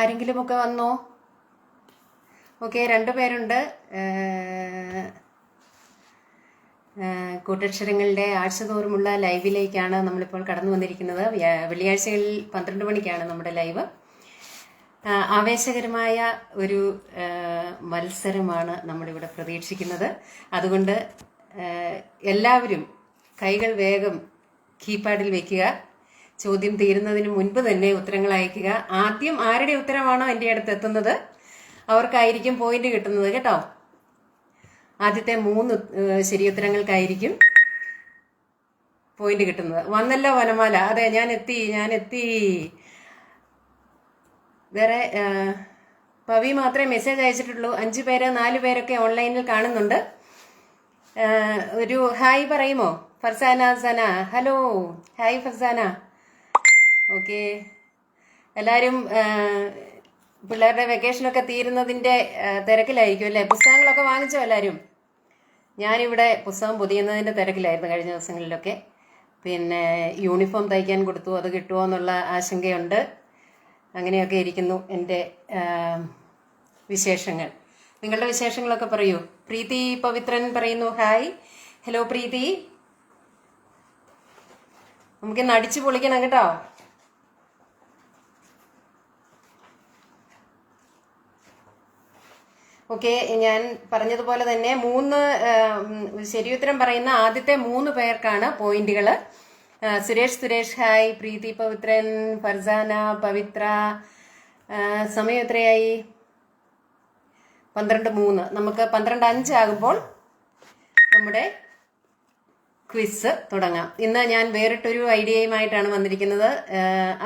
ആരെങ്കിലുമൊക്കെ വന്നോ? ഓക്കെ, 2 പേരുണ്ട്. കൂട്ടക്ഷരങ്ങളുടെ ആഴ്ചതോറുമുള്ള ലൈവിലേക്കാണ് നമ്മളിപ്പോൾ കടന്നു വന്നിരിക്കുന്നത്. വെള്ളിയാഴ്ചകളിൽ 12 മണിക്കാണ് നമ്മുടെ ലൈവ്. ആവേശകരമായ ഒരു മത്സരമാണ് നമ്മളിവിടെ പ്രതീക്ഷിക്കുന്നത്. അതുകൊണ്ട് എല്ലാവരും കൈകൾ വേഗം കീപാഡിൽ വയ്ക്കുക. ചോദ്യം തീരുന്നതിന് മുൻപ് തന്നെ ഉത്തരങ്ങൾ അയക്കുക. ആദ്യം ആരുടെ ഉത്തരമാണോ എൻ്റെ അടുത്ത് എത്തുന്നത് അവർക്കായിരിക്കും പോയിന്റ് കിട്ടുന്നത് കേട്ടോ. ആദ്യത്തെ 3 ശരിയുത്തരങ്ങൾക്കായിരിക്കും പോയിന്റ് കിട്ടുന്നത്. വന്നല്ലോ വനമാല. അതെ, ഞാൻ എത്തി. വേറെ പവി മാത്രമേ മെസ്സേജ് അയച്ചിട്ടുള്ളൂ. 5 പേര് 4 പേരൊക്കെ ഓൺലൈനിൽ കാണുന്നുണ്ട്. ഒരു ഹായ് പറയുമോ? ഫർസാന സന, ഹലോ, ഹായ് ഫർസാന. ഓക്കെ, എല്ലാവരും പിള്ളേരുടെ വെക്കേഷനൊക്കെ തീരുന്നതിൻ്റെ തിരക്കിലായിരിക്കും അല്ലേ? പുസ്തകങ്ങളൊക്കെ വാങ്ങിച്ചോ എല്ലാവരും? ഞാനിവിടെ പുസ്തകം പൊതിയുന്നതിൻ്റെ തിരക്കിലായിരുന്നു കഴിഞ്ഞ ദിവസങ്ങളിലൊക്കെ. പിന്നെ യൂണിഫോം തയ്ക്കാൻ കൊടുത്തു, അത് കിട്ടുമോ എന്നുള്ള ആശങ്കയുണ്ട്. അങ്ങനെയൊക്കെ ഇരിക്കുന്നു എൻ്റെ വിശേഷങ്ങൾ. നിങ്ങളുടെ വിശേഷങ്ങളൊക്കെ പറയൂ. പ്രീതി പവിത്രൻ പറയുന്നു ഹായ്. ഹലോ പ്രീതി, നമുക്കിന്ന് അടിച്ചു പൊളിക്കണം കേട്ടോ. ഓക്കെ, ഞാൻ പറഞ്ഞതുപോലെ തന്നെ 3 ശരിയുത്തരം പറയുന്ന ആദ്യത്തെ 3 പേർക്കാണ് പോയിന്റുകൾ. സുരേഷ് ഹായ്. പ്രീതി പവിത്രൻ, ഫർസാന, പവിത്ര. സമയം എത്രയായി? 12:03. നമുക്ക് 12:05 ആകുമ്പോൾ നമ്മുടെ ക്വിസ് തുടങ്ങാം. ഇന്ന് ഞാൻ വേറിട്ടൊരു ഐഡിയയുമായിട്ടാണ് വന്നിരിക്കുന്നത്.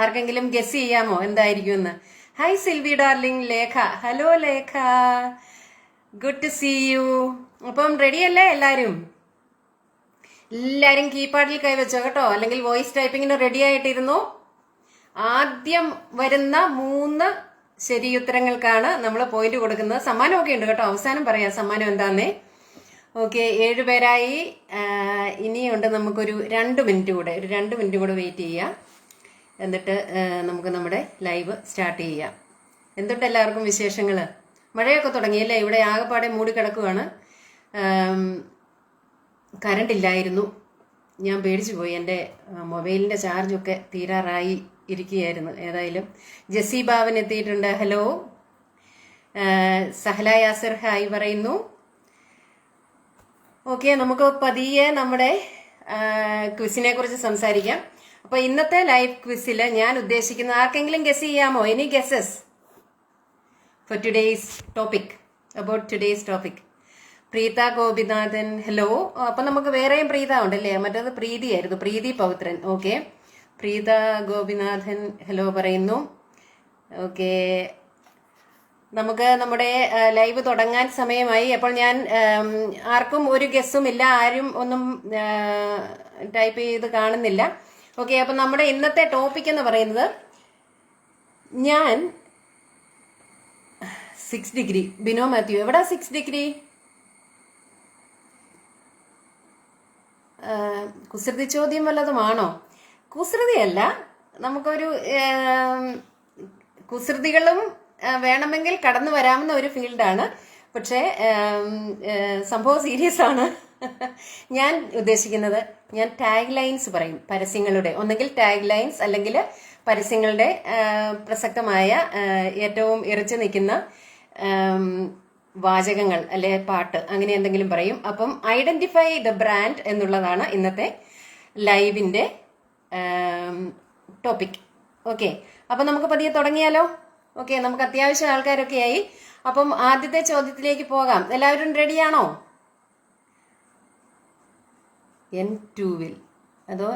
ആർക്കെങ്കിലും ഗസ് ചെയ്യാമോ എന്തായിരിക്കും എന്ന്? Hi Silvi darling. Lekha, hello Lekha, good to see you. അപ്പം റെഡിയല്ലേ എല്ലാവരും? എല്ലാവരും കീപാഡിൽ കൈവച്ചോ കേട്ടോ, അല്ലെങ്കിൽ വോയിസ് ടൈപ്പിങ്ങിന് റെഡി ആയിട്ടിരുന്നു. ആദ്യം വരുന്ന 3 ശരിയുത്തരങ്ങൾക്കാണ് നമ്മൾ പോയിന്റ് കൊടുക്കുന്നത്. സമ്മാനമൊക്കെ ഉണ്ട് കേട്ടോ, അവസാനം പറയാം സമ്മാനം എന്താന്നേ. ഓക്കെ, 7 പേരായി. ഇനിയുണ്ട് നമുക്കൊരു 2 മിനിറ്റ് കൂടെ. ഒരു 2 മിനിറ്റ് കൂടെ വെയിറ്റ് ചെയ്യാം. എന്നിട്ട് നമുക്ക് നമ്മുടെ ലൈവ് സ്റ്റാർട്ട് ചെയ്യാം. എന്തുണ്ട് എല്ലാവർക്കും വിശേഷങ്ങൾ? മഴയൊക്കെ തുടങ്ങിയല്ലേ? ഇവിടെ ആകെപ്പാടെ മൂടിക്കിടക്കുവാണ്. കറണ്ട് ഇല്ലായിരുന്നു. ഞാൻ പേടിച്ചു പോയി. എൻ്റെ മൊബൈലിൻ്റെ ചാർജൊക്കെ തീരാറായി ഇരിക്കുകയായിരുന്നു. ഏതായാലും ജെസ്സി ബാവൻ എത്തിയിട്ടുണ്ട്. ഹലോ. സഹല യാസർ ഹായ് പറയുന്നു. ഓക്കെ, നമുക്ക് പതിയെ നമ്മുടെ ക്വിസിനെ കുറിച്ച് സംസാരിക്കാം. അപ്പൊ ഇന്നത്തെ ലൈവ് ക്വിസിൽ ഞാൻ ഉദ്ദേശിക്കുന്ന ആർക്കെങ്കിലും ഗസ് ചെയ്യാമോ? Any guesses for today's topic, about today's topic? Preetha Gopinathan, hello. അപ്പൊ നമുക്ക് വേറെയും പ്രീത ഉണ്ടല്ലേ? മറ്റേത് പ്രീതിയായിരുന്നു, പ്രീതി പവിത്രൻ. ഓക്കെ, പ്രീത ഗോപിനാഥൻ ഹലോ പറയുന്നു. ഓക്കെ, നമുക്ക് നമ്മുടെ ലൈവ് തുടങ്ങാൻ സമയമായി. അപ്പോൾ ഞാൻ ആർക്കും ഒരു ഗസ്സും ഇല്ല, ആരും ഒന്നും ടൈപ്പ് ചെയ്ത് കാണുന്നില്ല. ഓക്കെ, അപ്പൊ നമ്മുടെ ഇന്നത്തെ ടോപ്പിക് എന്ന് പറയുന്നത്, ഞാൻ 6 ഡിഗ്രി. ബിനോ മാത്യു, എവിടാ 6 ഡിഗ്രി? കുസൃതി ചോദ്യം വല്ലതുമാണോ? കുസൃതിയല്ല, നമുക്കൊരു കുസൃതികളും വേണമെങ്കിൽ കടന്നു വരാവുന്ന ഒരു ഫീൽഡാണ്. പക്ഷേ സംഭവം സീരിയസ് ആണ്. ഞാൻ ഉദ്ദേശിക്കുന്നത്, ഞാൻ ടാഗ് ലൈൻസ് പറയും പരസ്യങ്ങളുടെ. ഒന്നെങ്കിൽ ടാഗ് ലൈൻസ്, അല്ലെങ്കിൽ പരസ്യങ്ങളുടെ പ്രസക്തമായ ഏറ്റവും ഇറച്ചു നിൽക്കുന്ന വാചകങ്ങൾ അല്ലെ പാട്ട്, അങ്ങനെ എന്തെങ്കിലും പറയും. അപ്പം ഐഡന്റിഫൈ ദ ബ്രാൻഡ് എന്നുള്ളതാണ് ഇന്നത്തെ ലൈവിന്റെ ടോപ്പിക്. ഓക്കെ, അപ്പൊ നമുക്ക് പതിയെ തുടങ്ങിയാലോ? ഓക്കെ, നമുക്ക് അത്യാവശ്യം ആൾക്കാരൊക്കെ ആയി. അപ്പം ആദ്യത്തെ ചോദ്യത്തിലേക്ക് പോകാം. എല്ലാവരും റെഡിയാണോ? N2-വിൽ അതോ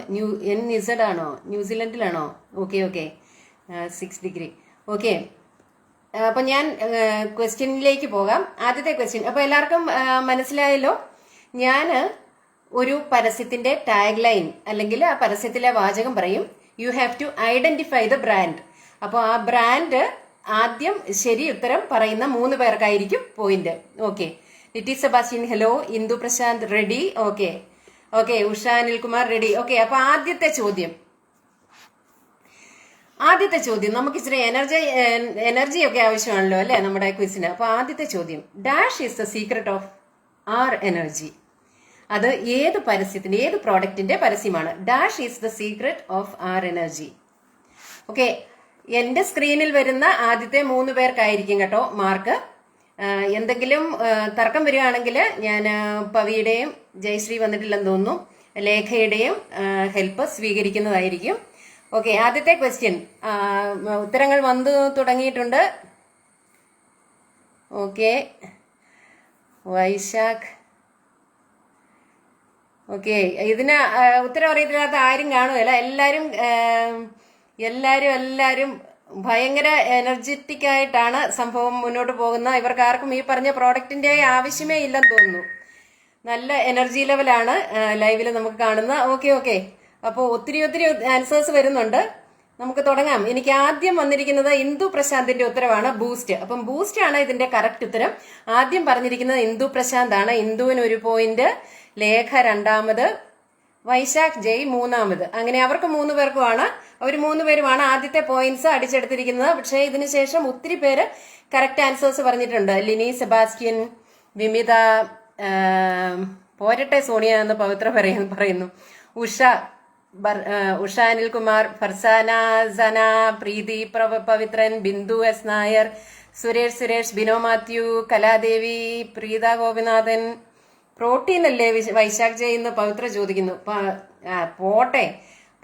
NZ ആണോ? ന്യൂസിലൻഡിലാണോ? Okay, 6 degree. ഓക്കെ, അപ്പൊ ഞാൻ ക്വസ്റ്റ്യനിലേക്ക് പോകാം. ആദ്യത്തെ ക്വസ്റ്റ്യൻ. അപ്പൊ എല്ലാവർക്കും മനസ്സിലായല്ലോ. ഞാൻ ഒരു പരസ്യത്തിന്റെ ടാഗ് ലൈൻ അല്ലെങ്കിൽ ആ പരസ്യത്തിലെ വാചകം പറയും. You have to identify the brand. അപ്പോൾ ആ ബ്രാൻഡ് ആദ്യം ശരി ഉത്തരം പറയുന്ന 3 പേർക്കായിരിക്കും point. Okay, Litty Sebastian hello. Indu Prashanth ready. Okay, Usha Anilkumar ready. Okay, അപ്പൊ ആദ്യത്തെ ചോദ്യം, ആദ്യത്തെ ചോദ്യം, നമുക്ക് ഇച്ചിരി എനർജി ഒക്കെ ആവശ്യമാണല്ലോ അല്ലെ നമ്മുടെ ക്വിസിന്. അപ്പൊ ആദ്യത്തെ ചോദ്യം, dash is the secret of our energy. അത് ഏത് പരസ്യത്തിന്റെ, ഏത് പ്രോഡക്റ്റിന്റെ പരസ്യമാണ്? Dash is the secret of our energy. Okay, എന്റെ സ്ക്രീനിൽ വരുന്ന ആദ്യത്തെ 3 പേർക്കായിരിക്കും കേട്ടോ മാർക്ക്. എന്തെങ്കിലും തർക്കം വരികയാണെങ്കിൽ ഞാൻ പവിയുടെയും ജയശ്രീ വന്നിട്ടില്ലെന്ന് തോന്നുന്നു, ലേഖയുടെയും ഹെൽപ്പ് സ്വീകരിക്കുന്നതായിരിക്കും. ഓക്കെ, ആദ്യത്തെ ക്വസ്റ്റ്യൻ, ഉത്തരങ്ങൾ വന്നു തുടങ്ങിയിട്ടുണ്ട്. ഓക്കെ, വൈശാഖ്. ഓക്കെ, ഇതിന് ഉത്തരം അറിയത്തില്ലാത്ത ആരും കാണുകയല്ല. എല്ലാരും ഭയങ്കര എനർജറ്റിക് ആയിട്ടാണ് സംഭവം മുന്നോട്ട് പോകുന്നത്. ഇവർക്ക് ആർക്കും ഈ പറഞ്ഞ പ്രോഡക്റ്റിന്റെ ആവശ്യമേ ഇല്ലെന്ന് തോന്നുന്നു. നല്ല എനർജി ലെവലാണ് ലൈവില് നമുക്ക് കാണുന്നത്. ഓക്കെ, അപ്പോൾ ഒത്തിരി ആൻസേഴ്സ് വരുന്നുണ്ട്. നമുക്ക് തുടങ്ങാം. എനിക്ക് ആദ്യം വന്നിരിക്കുന്നത് ഇന്ദു പ്രശാന്തിന്റെ ഉത്തരവാണ്, ബൂസ്റ്റ്. അപ്പം ബൂസ്റ്റ് ആണ് ഇതിന്റെ കറക്റ്റ് ഉത്തരം. ആദ്യം പറഞ്ഞിരിക്കുന്നത് ഇന്ദു പ്രശാന്ത് ആണ്. ഇന്ദുവിന് 1 പോയിന്റ്, ലേഖ 2ാമത്, വൈശാഖ് ജയ് 3ാമത്. അങ്ങനെ അവർക്ക് 3 പേർക്കുമാണ്, അവർ 3 പേരുമാണ് ആദ്യത്തെ പോയിന്റ്സ് അടിച്ചെടുത്തിരിക്കുന്നത്. പക്ഷേ ഇതിനുശേഷം ഒത്തിരി പേര് കറക്റ്റ് ആൻസേഴ്സ് പറഞ്ഞിട്ടുണ്ട്. ലിനി സെബാസ്റ്റ്യൻ, വിമിത, പോരട്ടെ സോണിയ എന്ന് പവിത്ര പറയുന്നു, ഉഷ അനിൽകുമാർ, ഫർസാന സന, പ്രീതി പവിത്രൻ, ബിന്ദു എസ് നായർ, സുരേഷ്, ബിനോ മാത്യു, കലാദേവി, പ്രീത ഗോപിനാഥൻ. പ്രോട്ടീൻ അല്ലേ വൈശാഖ് ജയ് എന്ന് പവിത്ര ചോദിക്കുന്നു. പോട്ടെ,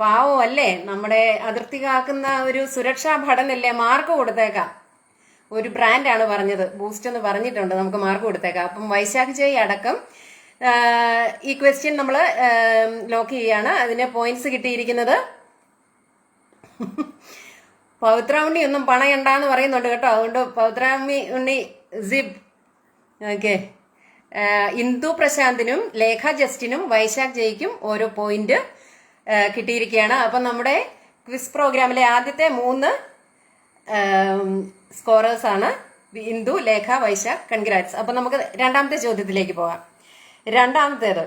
പാവം അല്ലേ, നമ്മുടെ അതിർത്തി കാക്കുന്ന ഒരു സുരക്ഷാ ഭടനല്ലേ, മാർക്ക് കൊടുത്തേക്കാം. ഒരു ബ്രാൻഡാണ് പറഞ്ഞത്, ബൂസ്റ്റ് എന്ന് പറഞ്ഞിട്ടുണ്ട്, നമുക്ക് മാർക്ക് കൊടുത്തേക്കാം. അപ്പം വൈശാഖ് ജയ് അടക്കം ഈ ക്വസ്റ്റ്യൻ നമ്മൾ ലോക്ക് ചെയ്യാണ്. അതിന് പോയിന്റ്സ് കിട്ടിയിരിക്കുന്നത് പവിത്ര ഉണ്ണി ഒന്നും പണയണ്ടെന്ന് പറയുന്നുണ്ട് കേട്ടോ. അതുകൊണ്ട് പവിത്ര ഉണ്ണി സിബ്. ഓക്കെ, ഇന്ദു പ്രശാന്തിനും ലേഖ ജസ്റ്റിനും വൈശാഖ് ജയ്ക്കും ഓരോ പോയിന്റ് കിട്ടിയിരിക്കുകയാണ്. അപ്പം നമ്മുടെ ക്വിസ് പ്രോഗ്രാമിലെ ആദ്യത്തെ 3 സ്കോറേഴ്സ് ആണ് ഇന്ദു, ലേഖ, വൈശാഖ്. കൺഗ്രാറ്റ്സ്. അപ്പൊ നമുക്ക് രണ്ടാമത്തെ ചോദ്യത്തിലേക്ക് പോകാം. രണ്ടാമത്തേത്,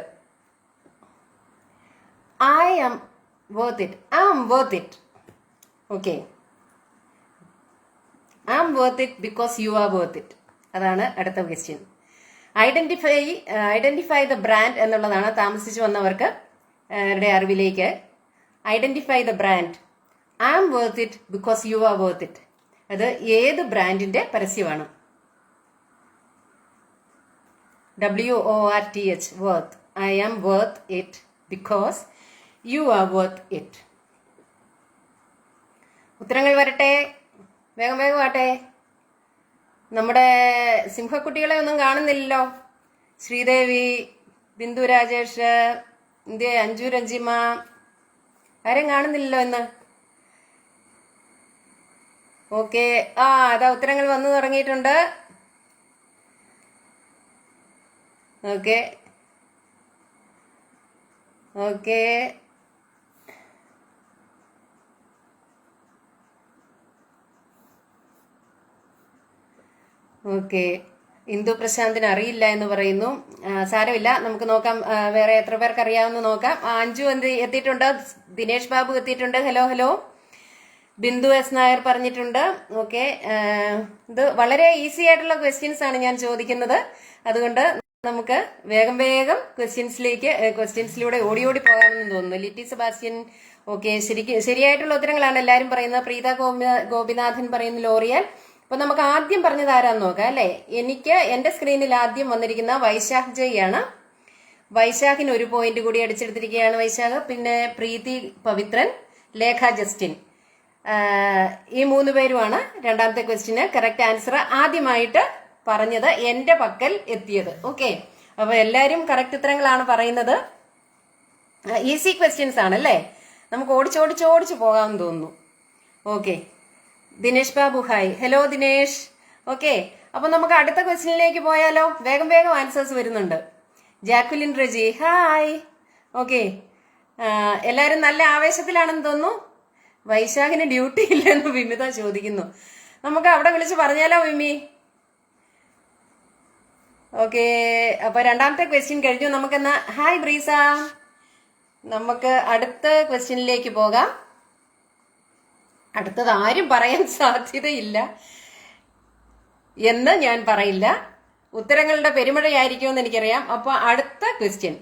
I am worth it. Okay, I am worth it because you are worth it. അതാണ് അടുത്ത ക്വസ്റ്റ്യൻ. ഐഡന്റിഫൈ ദ ബ്രാൻഡ് എന്നുള്ളതാണ് താമസിച്ചു വന്നവർക്ക് അറിവിലേക്ക്. Identify the brand. I am worth it because you are worth it. അത് ഏത് ബ്രാൻഡിന്റെ പരസ്യമാണ്? WORTH, worth. I am worth it because you are worth it. ഉത്തരങ്ങൾ വരട്ടെ, വേഗം ആട്ടെ. നമ്മുടെ സിംഹക്കുട്ടികളെ ഒന്നും കാണുന്നില്ലല്ലോ. ശ്രീദേവി, ബിന്ദു രാജേഷ്, അഞ്ജു രഞ്ജിമ, ആരെയും കാണുന്നില്ലല്ലോ ഇന്ന്. ഓക്കെ, അതാ ഉത്തരങ്ങൾ വന്നു തുടങ്ങിയിട്ടുണ്ട്. ഓക്കെ, ഇന്ദു പ്രശാന്തിന് അറിയില്ല എന്ന് പറയുന്നു. സാരമില്ല, നമുക്ക് നോക്കാം വേറെ എത്ര പേർക്ക് അറിയാമെന്ന് നോക്കാം. അഞ്ജു എത്തിയിട്ടുണ്ട്, ദിനേഷ് ബാബു എത്തിയിട്ടുണ്ട്. ഹലോ. ബിന്ദു എസ് നായർ പറഞ്ഞിട്ടുണ്ട്. ഓക്കെ, ഇത് വളരെ ഈസി ആയിട്ടുള്ള ക്വസ്റ്റ്യൻസ് ആണ് ഞാൻ ചോദിക്കുന്നത്. അതുകൊണ്ട് നമുക്ക് വേഗം ക്വസ്റ്റ്യൻസിലൂടെ ഓടി പോകാമെന്ന് തോന്നുന്നു. ലിറ്റി സെബാസ്റ്റ്യൻ. ഓക്കെ, ശരിയായിട്ടുള്ള ഉത്തരങ്ങളാണ് എല്ലാവരും പറയുന്നത്. പ്രീത ഗോപിനാഥൻ പറയുന്നു ലോറിയൽ. അപ്പൊ നമുക്ക് ആദ്യം പറഞ്ഞത് ആരാന്ന് നോക്കാം അല്ലെ. എനിക്ക് എന്റെ സ്ക്രീനിൽ ആദ്യം വന്നിരിക്കുന്ന വൈശാഖ് ജയ് ആണ്. വൈശാഖിന് 1 പോയിന്റ് കൂടി അടിച്ചെടുത്തിരിക്കുകയാണ് വൈശാഖ്. പിന്നെ പ്രീതി പവിത്രൻ, ലേഖ ജസ്റ്റിൻ, ഈ 3 പേരുമാണ് രണ്ടാമത്തെ ക്വസ്റ്റ്യന് കറക്റ്റ് ആൻസർ ആദ്യമായിട്ട് പറഞ്ഞത്, എന്റെ പക്കൽ എത്തിയത്. ഓക്കെ, അപ്പൊ എല്ലാരും കറക്റ്റ് ഉത്തരങ്ങളാണ് പറയുന്നത്. ഈസി ക്വസ്റ്റ്യൻസ് ആണ് അല്ലേ, നമുക്ക് ഓടിച്ചു പോകാമെന്ന് തോന്നുന്നു. Okay, Dinesh Babu hi. Hello Dinesh. Okay, അപ്പൊ നമുക്ക് അടുത്ത ക്വസ്റ്റ്യനിലേക്ക് പോയാലോ. വേഗം ആൻസേഴ്സ് വരുന്നുണ്ട്. Jacqueline Reji hi. ഓക്കെ, എല്ലാരും നല്ല ആവേശത്തിലാണെന്ന് തോന്നുന്നു. വൈശാഖിന് ഡ്യൂട്ടി ഇല്ലെന്ന് വിമിത ചോദിക്കുന്നു. നമുക്ക് അവിടെ വിളിച്ച് പറഞ്ഞാലോ വിമി. ഓക്കെ, അപ്പൊ രണ്ടാമത്തെ ക്വസ്റ്റ്യൻ കഴിഞ്ഞു. നമുക്കെന്നാ ഹായ് ബ്രീസ, നമുക്ക് അടുത്ത ക്വസ്റ്റ്യനിലേക്ക് പോകാം. അടുത്തത് ആരും പറയാൻ സാധ്യതയില്ല എന്ന് ഞാൻ പറയില്ല. ഉത്തരങ്ങളുടെ പെരുമഴയായിരിക്കുമെന്ന് എനിക്കറിയാം. അപ്പൊ അടുത്ത ക്വസ്റ്റ്യൻ,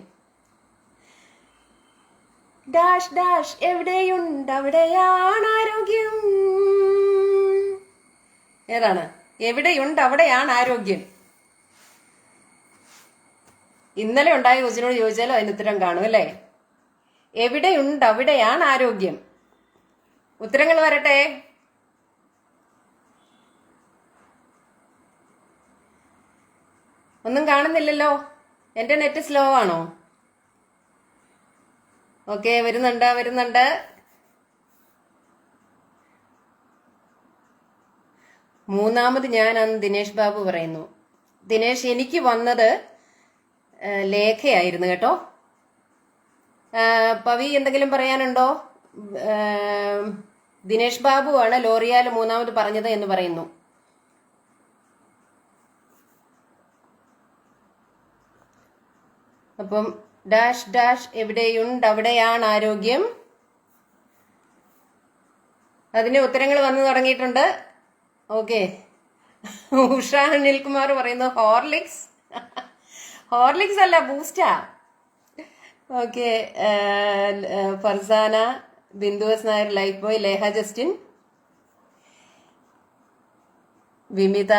ഡാഷ് ഡാഷ് എവിടെയുണ്ട് അവിടെയാണ് ആരോഗ്യം. ഏതാണ്? എവിടെയുണ്ട് അവിടെയാണ് ആരോഗ്യം. ഇന്നലെ ഉണ്ടായ കൊച്ചിനോട് ചോദിച്ചാലും അതിന് ഉത്തരം കാണും അല്ലേ? എവിടെയുണ്ട് അവിടെയാണ് ആരോഗ്യം. ഉത്തരങ്ങൾ വരട്ടെ. ഒന്നും കാണുന്നില്ലല്ലോ. എന്റെ നെറ്റ് സ്ലോ ആണോ? ഓക്കെ, വരുന്നുണ്ട്. മൂന്നാമത് ഞാനാണ് ദിനേശ് ബാബു പറയുന്നു. ദിനേശ്, എനിക്ക് വന്നത് ലേഖയായിരുന്നു കേട്ടോ. പവി എന്തെങ്കിലും പറയാനുണ്ടോ? ദിനേശ് ബാബു ആണ് ലോറിയാൽ മൂന്നാമത് പറഞ്ഞത് എന്ന് പറയുന്നു. അപ്പം ഡാഷ് ഡാഷ് എവിടെയുണ്ട് അവിടെയാണ് ആരോഗ്യം. അതിന് ഉത്തരങ്ങൾ വന്നു തുടങ്ങിയിട്ടുണ്ട്. ഓക്കെ, ഉഷ അനിൽകുമാർ പറയുന്നു ഹോർലിക്സ്. ഹോർലിക്സ് അല്ല, ബൂസ്റ്റാ. Okay, Farsana, Bindu S Nair, Lifebuoy, Lekha Justin, Vimitha,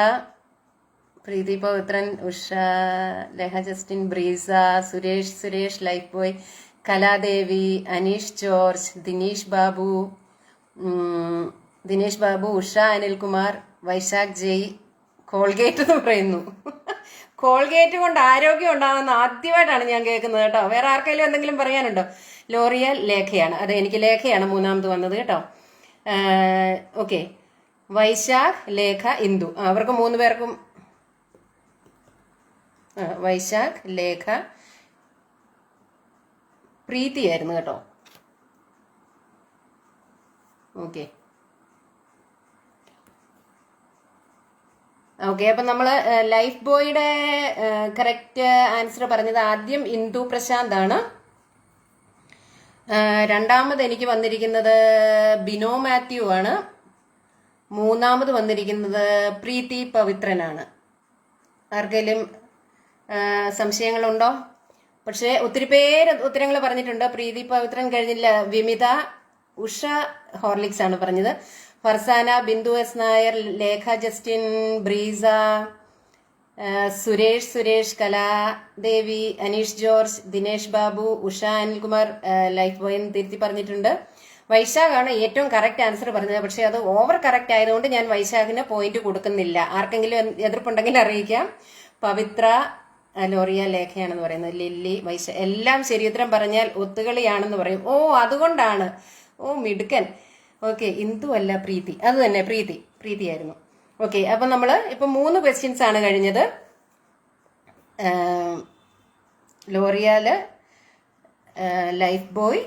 Preethi Pavithran, Usha, Lekha Justin, Breesa, Suresh, Lifebuoy, Kaladevi, Aneesh George, Dinesh Babu, Usha Anilkumar, Vaishakh Jay. Colgate എന്ന് പറയുന്നു. കോൾഗേറ്റ് കൊണ്ട് ആരോഗ്യം ഉണ്ടാകുന്ന ആദ്യമായിട്ടാണ് ഞാൻ കേൾക്കുന്നത് കേട്ടോ. വേറെ ആർക്കെങ്കിലും എന്തെങ്കിലും പറയാനുണ്ടോ? ലോറിയൽ ലേഖയാണ്. അതെ, എനിക്ക് ലേഖയാണ് മൂന്നാമത് വന്നത് കേട്ടോ. ഓക്കെ, വൈശാഖ്, ലേഖ, ഇന്ദു, അവർക്ക് 3 പേർക്കും വൈശാഖ്, ലേഖ, പ്രീതിയായിരുന്നു കേട്ടോ. ഓക്കെ, അപ്പൊ നമ്മള് ലൈഫ് ബോയുടെ കറക്റ്റ് ആൻസർ പറഞ്ഞത് ആദ്യം ഇന്ദു പ്രശാന്ത് ആണ്. രണ്ടാമത് എനിക്ക് വന്നിരിക്കുന്നത് ബിനോ മാത്യു ആണ്. മൂന്നാമത് വന്നിരിക്കുന്നത് പ്രീതി പവിത്രനാണ്. ആർക്കെങ്കിലും സംശയങ്ങളുണ്ടോ? പക്ഷെ ഒത്തിരി പേര് ഉത്തരങ്ങൾ പറഞ്ഞിട്ടുണ്ട്. പ്രീതി പവിത്രൻ കഴിഞ്ഞില്ല. വിമിത, ഉഷ ഹോർലിക്സ് ആണ് പറഞ്ഞത്. Farsana, Bindu S Nair, Lekha Justin, Breesa, Suresh, Kaladevi, Aneesh George, Dinesh Babu, Usha Anilkumar, Lifebuoy തിരുത്തി പറഞ്ഞിട്ടുണ്ട്. വൈശാഖാണ് ഏറ്റവും കറക്റ്റ് ആൻസർ പറഞ്ഞത്. പക്ഷെ അത് ഓവർ കറക്റ്റ് ആയതുകൊണ്ട് ഞാൻ വൈശാഖിന് പോയിന്റ് കൊടുക്കുന്നില്ല. ആർക്കെങ്കിലും എതിർപ്പുണ്ടെങ്കിൽ അറിയിക്കാം. പവിത്ര, ലോറിയ, ലേഖയാണെന്ന് പറയുന്നത്. ലില്ലി, എല്ലാം ശരി ഉത്തരം പറഞ്ഞാൽ ഒത്തുകളിയാണെന്ന് പറയും. ഓ, അതുകൊണ്ടാണ്. ഓ, മിടുക്കൻ. ഓക്കെ, ഇന്ദു അല്ല, പ്രീതി. അത് തന്നെ, പ്രീതിയായിരുന്നു. ഓക്കെ, അപ്പൊ നമ്മള് ഇപ്പൊ 3 ക്വസ്റ്റ്യൻസ് ആണ് കഴിഞ്ഞത്. ലോറിയാല്, ലൈഫ് ബോയ്,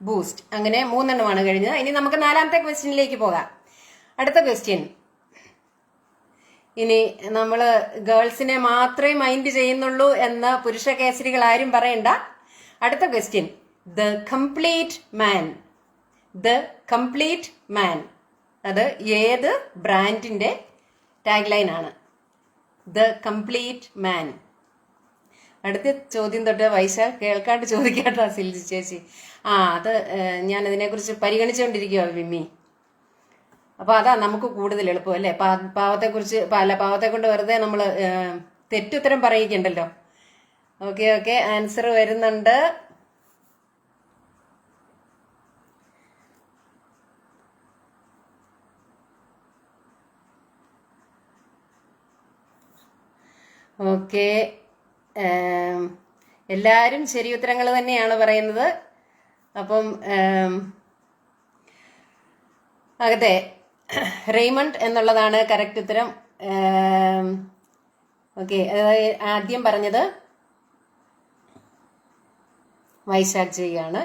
ബൂസ്റ്റ്, അങ്ങനെ 3 എണ്ണമാണ് കഴിഞ്ഞത്. ഇനി നമുക്ക് 4ാമത്തെ ക്വസ്റ്റ്യനിലേക്ക് പോകാം. അടുത്ത ക്വസ്റ്റ്യൻ, ഇനി നമ്മള് ഗേൾസിനെ മാത്രമേ മൈൻഡ് ചെയ്യുന്നുള്ളൂ എന്ന് പുരുഷ കേസരികൾ ആരും പറയണ്ട. അടുത്ത ക്വസ്റ്റ്യൻ, ദ കംപ്ലീറ്റ് മാൻ, അത് ഏത് ബ്രാൻഡിന്റെ ടാഗ് ലൈൻ ആണ്? The complete man. അടുത്ത ചോദ്യം തൊട്ട് വൈശാഖ് കേൾക്കാണ്ട് ചോദിക്കാട്ടോ സിൽജി ചേച്ചി. അത് ഞാൻ അതിനെക്കുറിച്ച് പരിഗണിച്ചുകൊണ്ടിരിക്കുക വിമ്മി. അപ്പൊ അതാ നമുക്ക് കൂടുതൽ എളുപ്പം അല്ലേ? പാവത്തെ കൊണ്ട് വെറുതെ നമ്മള് തെറ്റുത്തരം പറയിക്കണ്ടല്ലോ. ഓക്കെ, ആൻസർ വരുന്നുണ്ട്. ഓക്കെ, എല്ലാരും ശരി ഉത്തരങ്ങൾ തന്നെയാണ് പറയുന്നത്. അപ്പം അതെ, റെയ്മണ്ട് എന്നുള്ളതാണ് കറക്റ്റ് ഉത്തരം. ഓക്കെ, ആദ്യം പറഞ്ഞത് വൈശാഖ് ജയ് ആണ്.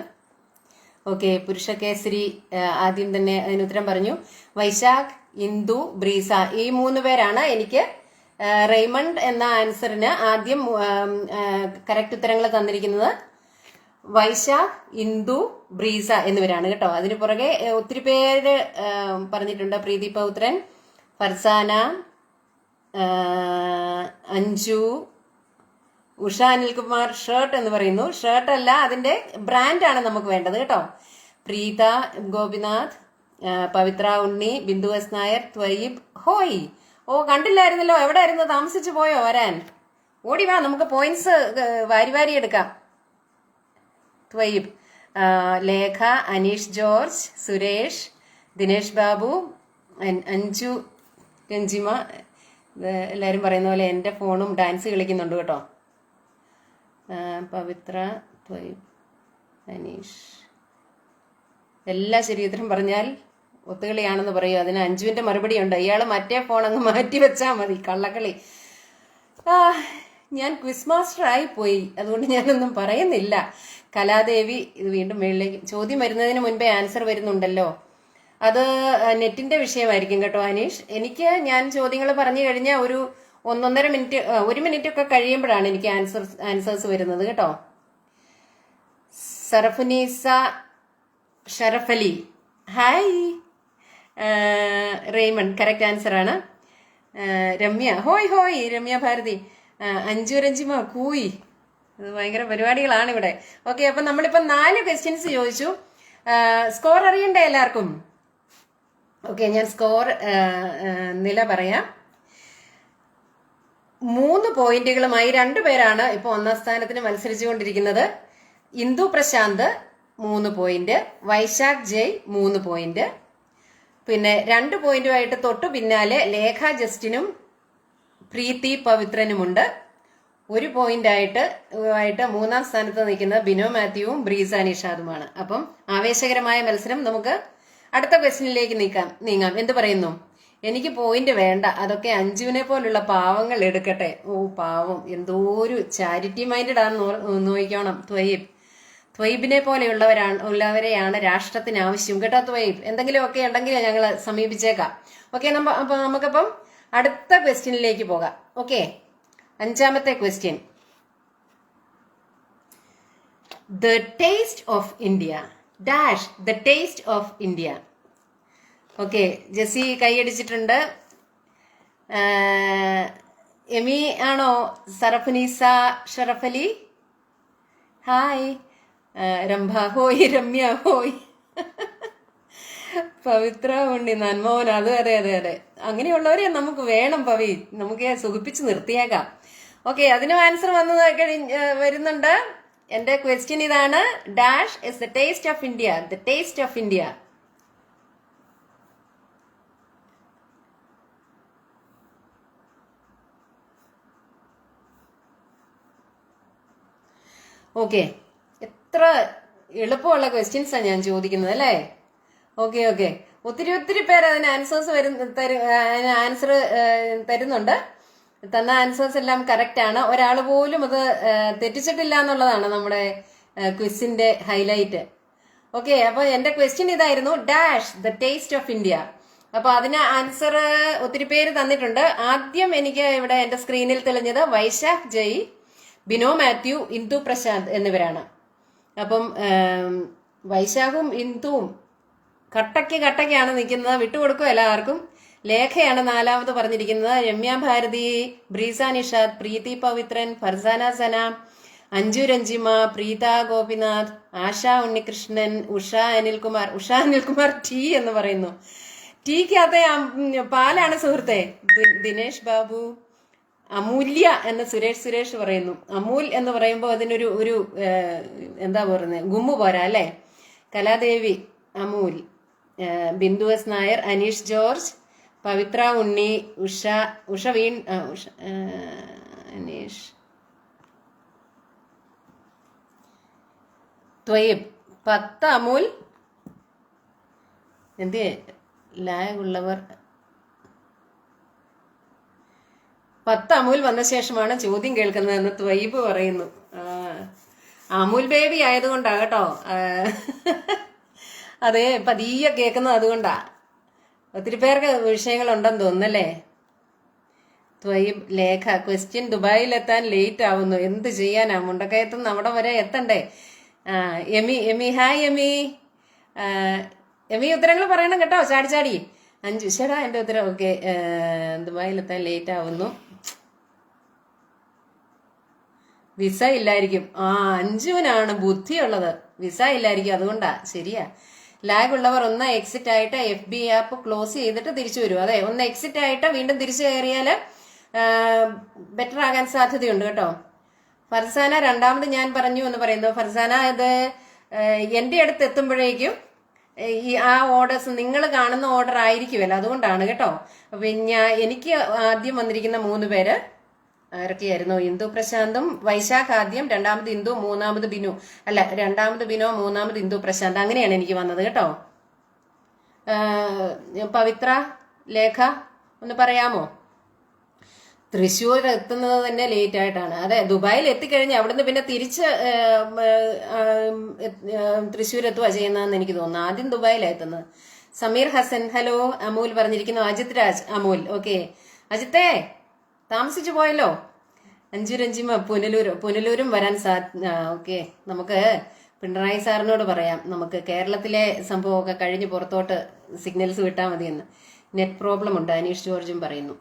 ഓക്കെ, പുരുഷ കേസരി ആദ്യം തന്നെ അതിന് ഉത്തരം പറഞ്ഞു. വൈശാഖ്, ഇന്ദു, ബ്രീസ, ഈ 3 പേരാണ് എനിക്ക് റെയ്മണ്ട് എന്ന ആൻസറിന് ആദ്യം കറക്റ്റ് ഉത്തരങ്ങൾ തന്നിരിക്കുന്നത്. വൈശാഖ്, ഇന്ദു, ബ്രീസ എന്നിവരാണ് കേട്ടോ. അതിന് പുറകെ ഒത്തിരി പേര് പറഞ്ഞിട്ടുണ്ട്. പ്രീതി പൗത്രൻ, ഫർസാന, അഞ്ജു, ഉഷ അനിൽകുമാർ. ഷർട്ട് എന്ന് പറയുന്നു. ഷർട്ട് അല്ല, അതിന്റെ ബ്രാൻഡാണ് നമുക്ക് വേണ്ടത് കേട്ടോ. പ്രീത ഗോപിനാഥ്, പവിത്ര ഉണ്ണി, ബിന്ദു എസ് നായർ, ത്വയിബ്. ഹോയ്, ഓ കണ്ടില്ലായിരുന്നല്ലോ, എവിടെ ആയിരുന്നു, താമസിച്ചു പോയോ വരാൻ? ഓടി വാ, നമുക്ക് പോയിന്റ്സ് വാരി വാരി എടുക്കാം. ത്വയിബ്, ലേഖ, അനീഷ് ജോർജ്, സുരേഷ്, ദിനേഷ് ബാബു, അഞ്ജു, രഞ്ജിമ. എല്ലാവരും പറയുന്ന പോലെ എൻ്റെ ഫോണും ഡാൻസ് കളിക്കുന്നുണ്ട് കേട്ടോ. പവിത്ര, ത്വയിബ്, അനീഷ്, എല്ലാ ശരീരത്തിലും പറഞ്ഞാൽ ഒത്തുകളിയാണെന്ന് പറയൂ. അതിന് അഞ്ജുവിന്റെ മറുപടി ഉണ്ട്. ഇയാൾ മറ്റേ ഫോൺ അങ്ങ് മാറ്റി വെച്ചാൽ മതി. കള്ളക്കളി. ഞാൻ ക്വിസ് മാസ്റ്റർ ആയി പോയി, അതുകൊണ്ട് ഞാനൊന്നും പറയുന്നില്ല. കലാദേവി, ഇത് വീണ്ടും മേളിലേക്ക് ചോദ്യം വരുന്നതിന് മുൻപേ ആൻസർ വരുന്നുണ്ടല്ലോ. അത് നെറ്റിന്റെ വിഷയമായിരിക്കും കേട്ടോ അനീഷ്. ഞാൻ ചോദ്യങ്ങൾ പറഞ്ഞു കഴിഞ്ഞാൽ ഒരു 1.5 മിനിറ്റ് 1 മിനിറ്റ് ഒക്കെ കഴിയുമ്പോഴാണ് എനിക്ക് ആൻസേഴ്സ് വരുന്നത് കേട്ടോ. Sarafunisa Sharafali, hi. Raymond, correct answer ആണ്. രമ്യ, ഹോയ് ഹോയ്. രമ്യ ഭാരതി, അഞ്ജു രഞ്ജിമ, കൂയി. ഇത് ഭയങ്കര പരിപാടികളാണ് ഇവിടെ. ഓക്കെ, അപ്പൊ നമ്മളിപ്പോ 4 ക്വസ്റ്റ്യൻസ് ചോദിച്ചു. സ്കോർ അറിയണ്ടേ എല്ലാവർക്കും? ഓക്കെ, ഞാൻ സ്കോർ നില പറയാം. 3 പോയിന്റുകളുമായി 2 പേരാണ് ഇപ്പൊ 1ാം സ്ഥാനത്തിന് മത്സരിച്ചുകൊണ്ടിരിക്കുന്നത്. ഇന്ദു പ്രശാന്ത് 3 പോയിന്റ്, വൈശാഖ് ജയ് 3 പോയിന്റ്, പിന്നെ 2 പോയിന്റുമായിട്ട് തൊട്ടു പിന്നാലെ ലേഖ ജസ്റ്റിനും പ്രീതി പവിത്രനുമുണ്ട്. 1 പോയിന്റ് ആയിട്ട് 3ാം സ്ഥാനത്ത് നിൽക്കുന്ന ബിനോ മാത്യുവും ബ്രീസ നിഷാദുമാണ്. അപ്പം ആവേശകരമായ മത്സരം. നമുക്ക് അടുത്ത ക്വസ്റ്റ്യനിലേക്ക് നീങ്ങാം. എന്ത് പറയുന്നു? എനിക്ക് പോയിന്റ് വേണ്ട, അതൊക്കെ അഞ്ജുവിനെ പോലുള്ള പാവങ്ങൾ എടുക്കട്ടെ. ഓ പാവം, എന്തോ ഒരു ചാരിറ്റി മൈൻഡഡ് ആണെന്ന് നോക്കണം. ത്വയിബിനെ ഉള്ളവരെയാണ് രാഷ്ട്രത്തിന് ആവശ്യം കേട്ടോ. ത്വയിബ്, എന്തെങ്കിലുമൊക്കെ ഉണ്ടെങ്കിൽ ഞങ്ങൾ സമീപിച്ചേക്കാം. ഓക്കെ, നമുക്കപ്പം അടുത്ത ക്വസ്റ്റ്യനിലേക്ക് പോകാം. ഓക്കെ, 5ാമത്തെ question. The taste of India dash the taste of India. Okay, Jessy കൈയടിച്ചിട്ടുണ്ട്. എമി ആണോ? സറഫുനീസ ഷറഫലി, ഹായ്. രംഭ, ഹോയ്. രമ്യ, ഹോയ്. പവിത്ര ഉണ്ണി, നന്മോൻ, അത് അതെ അതെ അതെ, അങ്ങനെയുള്ളവരെ നമുക്ക് വേണം പവി, നമുക്ക് സുഖിപ്പിച്ച് നിർത്തിയേക്കാം. ഓക്കെ, അതിനും ആൻസർ വരുന്നുണ്ട്. എന്റെ ക്വസ്റ്റ്യൻ ഇതാണ്. Dash is the taste of India. The taste of India. Okay, എത്ര എളുപ്പമുള്ള ക്വസ്റ്റ്യൻസാണ് ഞാൻ ചോദിക്കുന്നത് അല്ലേ? ഓക്കെ ഓക്കെ, ഒത്തിരി പേര് അതിന് ആൻസർ തരുന്നുണ്ട്. തന്ന ആൻസേഴ്സ് എല്ലാം കറക്റ്റ് ആണ്. ഒരാൾ പോലും അത് തെറ്റിച്ചിട്ടില്ല എന്നുള്ളതാണ് നമ്മുടെ ക്വിസിന്റെ ഹൈലൈറ്റ്. ഓക്കെ, അപ്പൊ എന്റെ ക്വസ്റ്റ്യൻ ഇതായിരുന്നു. Dash the taste of India. അപ്പൊ അതിന് ആൻസർ ഒത്തിരി പേര് തന്നിട്ടുണ്ട്. ആദ്യം എനിക്ക് ഇവിടെ എന്റെ സ്ക്രീനിൽ തെളിഞ്ഞത് വൈശാഖ് ജയ്, ബിനോ മാത്യു, ഇന്ദു പ്രശാന്ത് എന്നിവരാണ്. അപ്പം വൈശാഖും ഇന്ദുവും കട്ടയ്ക്കാണ് നിൽക്കുന്നത്. വിട്ടുകൊടുക്കും എല്ലാവർക്കും. ലേഖയാണ് 4ാമത് പറഞ്ഞിരിക്കുന്നത്. രമ്യ ഭാരതി, ബ്രീസ നിഷാദ്, പ്രീതി പവിത്രൻ, ഫർസാന സന, അഞ്ജു രഞ്ജിമ, പ്രീത ഗോപിനാഥ്, ആശ ഉണ്ണികൃഷ്ണൻ, ഉഷ അനിൽകുമാർ ടി എന്ന് പറയുന്നു. ടീക്കകത്തെ പാലാണ് സുഹൃത്തെ. ദിനേഷ് ബാബു, അമൂല്യ എന്ന് സുരേഷ് പറയുന്നു. അമൂൽ എന്ന് പറയുമ്പോൾ അതിനൊരു എന്താ പറയുന്നത്, ഗുമ്മു പോരാ അല്ലേ? കലാദേവി, അമൂൽ, ബിന്ദു എസ് നായർ, അനീഷ് ജോർജ്, പവിത്ര ഉണ്ണി, അനീഷ്, ത്വയിബ്, 10 അമൂൽ. എന്ത് ലാഗ് ഉള്ളവർ 10 അമൂൽ വന്ന ശേഷമാണ് ചോദ്യം കേൾക്കുന്നതെന്ന് ത്വയിബ് പറയുന്നു. അമൂൽ ബേബി ആയതുകൊണ്ടാ കേട്ടോ. അതെ, പതിയെ കേൾക്കുന്നത് അതുകൊണ്ടാ. ഒത്തിരി പേർക്ക് വിഷയങ്ങളുണ്ടെന്ന് തോന്നുന്നല്ലേ? ത്വയിബ്, ലേഖ, ക്വസ്റ്റ്യൻ ദുബായിലെത്താൻ ലേറ്റ് ആവുന്നു. എന്ത് ചെയ്യാനാ, മുണ്ടക്കയത്തുനിന്ന് അവിടെ വരെ എത്തണ്ടേ? Amy hi Amy. എമി ഉത്തരങ്ങൾ പറയണം കേട്ടോ, ചാടി ചാടി. അഞ്ചു ശരാ എൻ്റെ ഉത്തരം. ഓക്കെ, ദുബായിലെത്താൻ ലേറ്റ് ആവുന്നു. വിസ ഇല്ലായിരിക്കും. അഞ്ജുവിനാണ് ബുദ്ധിയുള്ളത്. വിസ ഇല്ലായിരിക്കും, അതുകൊണ്ടാ. ശരിയാ. ലാഗ് ഉള്ളവർ ഒന്ന് എക്സിറ്റ് ആയിട്ട് FB ആപ്പ് ക്ലോസ് ചെയ്തിട്ട് തിരിച്ചു വരും. അതെ, ഒന്ന് എക്സിറ്റ് ആയിട്ട് വീണ്ടും തിരിച്ചു കയറിയാൽ ബെറ്റർ ആകാൻ സാധ്യതയുണ്ട് കേട്ടോ. ഫർസാന രണ്ടാമത് ഞാൻ പറഞ്ഞു എന്ന് പറയുന്നു. ഫർസാന, ഇത് എൻ്റെ അടുത്ത് എത്തുമ്പോഴേക്കും ആ ഓർഡേഴ്സ് നിങ്ങൾ കാണുന്ന ഓർഡർ ആയിരിക്കുമല്ലോ, അതുകൊണ്ടാണ് കേട്ടോ. പിന്നെ എനിക്ക് ആദ്യം വന്നിരിക്കുന്ന 3 പേര് ആരൊക്കെയായിരുന്നു? ഇന്ദു പ്രശാന്തും വൈശാഖ് ആദ്യം, രണ്ടാമത് ഇന്ദു, മൂന്നാമത് ബിനു. അല്ല, രണ്ടാമത് ബിനോ, മൂന്നാമത് ഇന്ദു പ്രശാന്ത്. അങ്ങനെയാണ് എനിക്ക് വന്നത് കേട്ടോ. പവിത്ര, ലേഖ ഒന്ന് പറയാമോ? തൃശ്ശൂർ എത്തുന്നത് തന്നെ ലേറ്റ് ആയിട്ടാണ്. അതെ, ദുബായിൽ എത്തിക്കഴിഞ്ഞ് അവിടുന്ന് പിന്നെ തിരിച്ച് തൃശ്ശൂർ എത്തുക ചെയ്യുന്നതെന്ന് എനിക്ക് തോന്നുന്നു. ആദ്യം ദുബായിലാണ് എത്തുന്നത്. സമീർ ഹസൻ ഹലോ. അമൂൽ പറഞ്ഞിരിക്കുന്നു. അജിത് രാജ് അമൂൽ. ഓക്കെ, അജിത്തേ താമസിച്ചു പോയല്ലോ. അഞ്ചു രഞ്ജിമ പുനലൂരും വരാൻ ഓക്കെ, നമുക്ക് പിണറായി സാറിനോട് പറയാം, നമുക്ക് കേരളത്തിലെ സംഭവമൊക്കെ കഴിഞ്ഞ് പുറത്തോട്ട് സിഗ്നൽസ് വിട്ടാൽ മതിയെന്ന്. നെറ്റ് പ്രോബ്ലം ഉണ്ട്, അനീഷ് ജോർജും പറയുന്നു.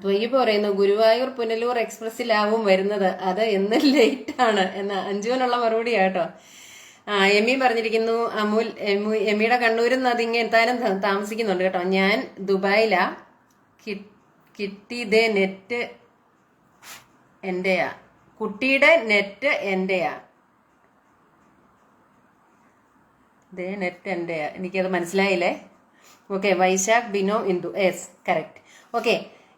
ത്വയ്യബ് പറയുന്നു ഗുരുവായൂർ പുനലൂർ എക്സ്പ്രസ്സിലാവും വരുന്നത്, അത് എന്ന് ലേറ്റ് ആണ് എന്ന അഞ്ജുവിനുള്ള മറുപടി കേട്ടോ. എമ്മി പറഞ്ഞിരിക്കുന്നു. അമൂൽ, എമ്മിയുടെ കണ്ണൂരിൽ നിന്ന് അതിങ്ങ് എത്താനും താമസിക്കുന്നുണ്ട് കേട്ടോ. ഞാൻ ദുബായിലാ. കിട്ടിയതേ നെറ്റ് എന്റെയാ. കുട്ടിയുടെ നെറ്റ് എന്റെയാ. ദേ നെറ്റ് എന്റെയാ. എനിക്കത് മനസ്സിലായില്ലേ. Okay, Vaishakh, Bino, Indu. Yes, correct. Okay,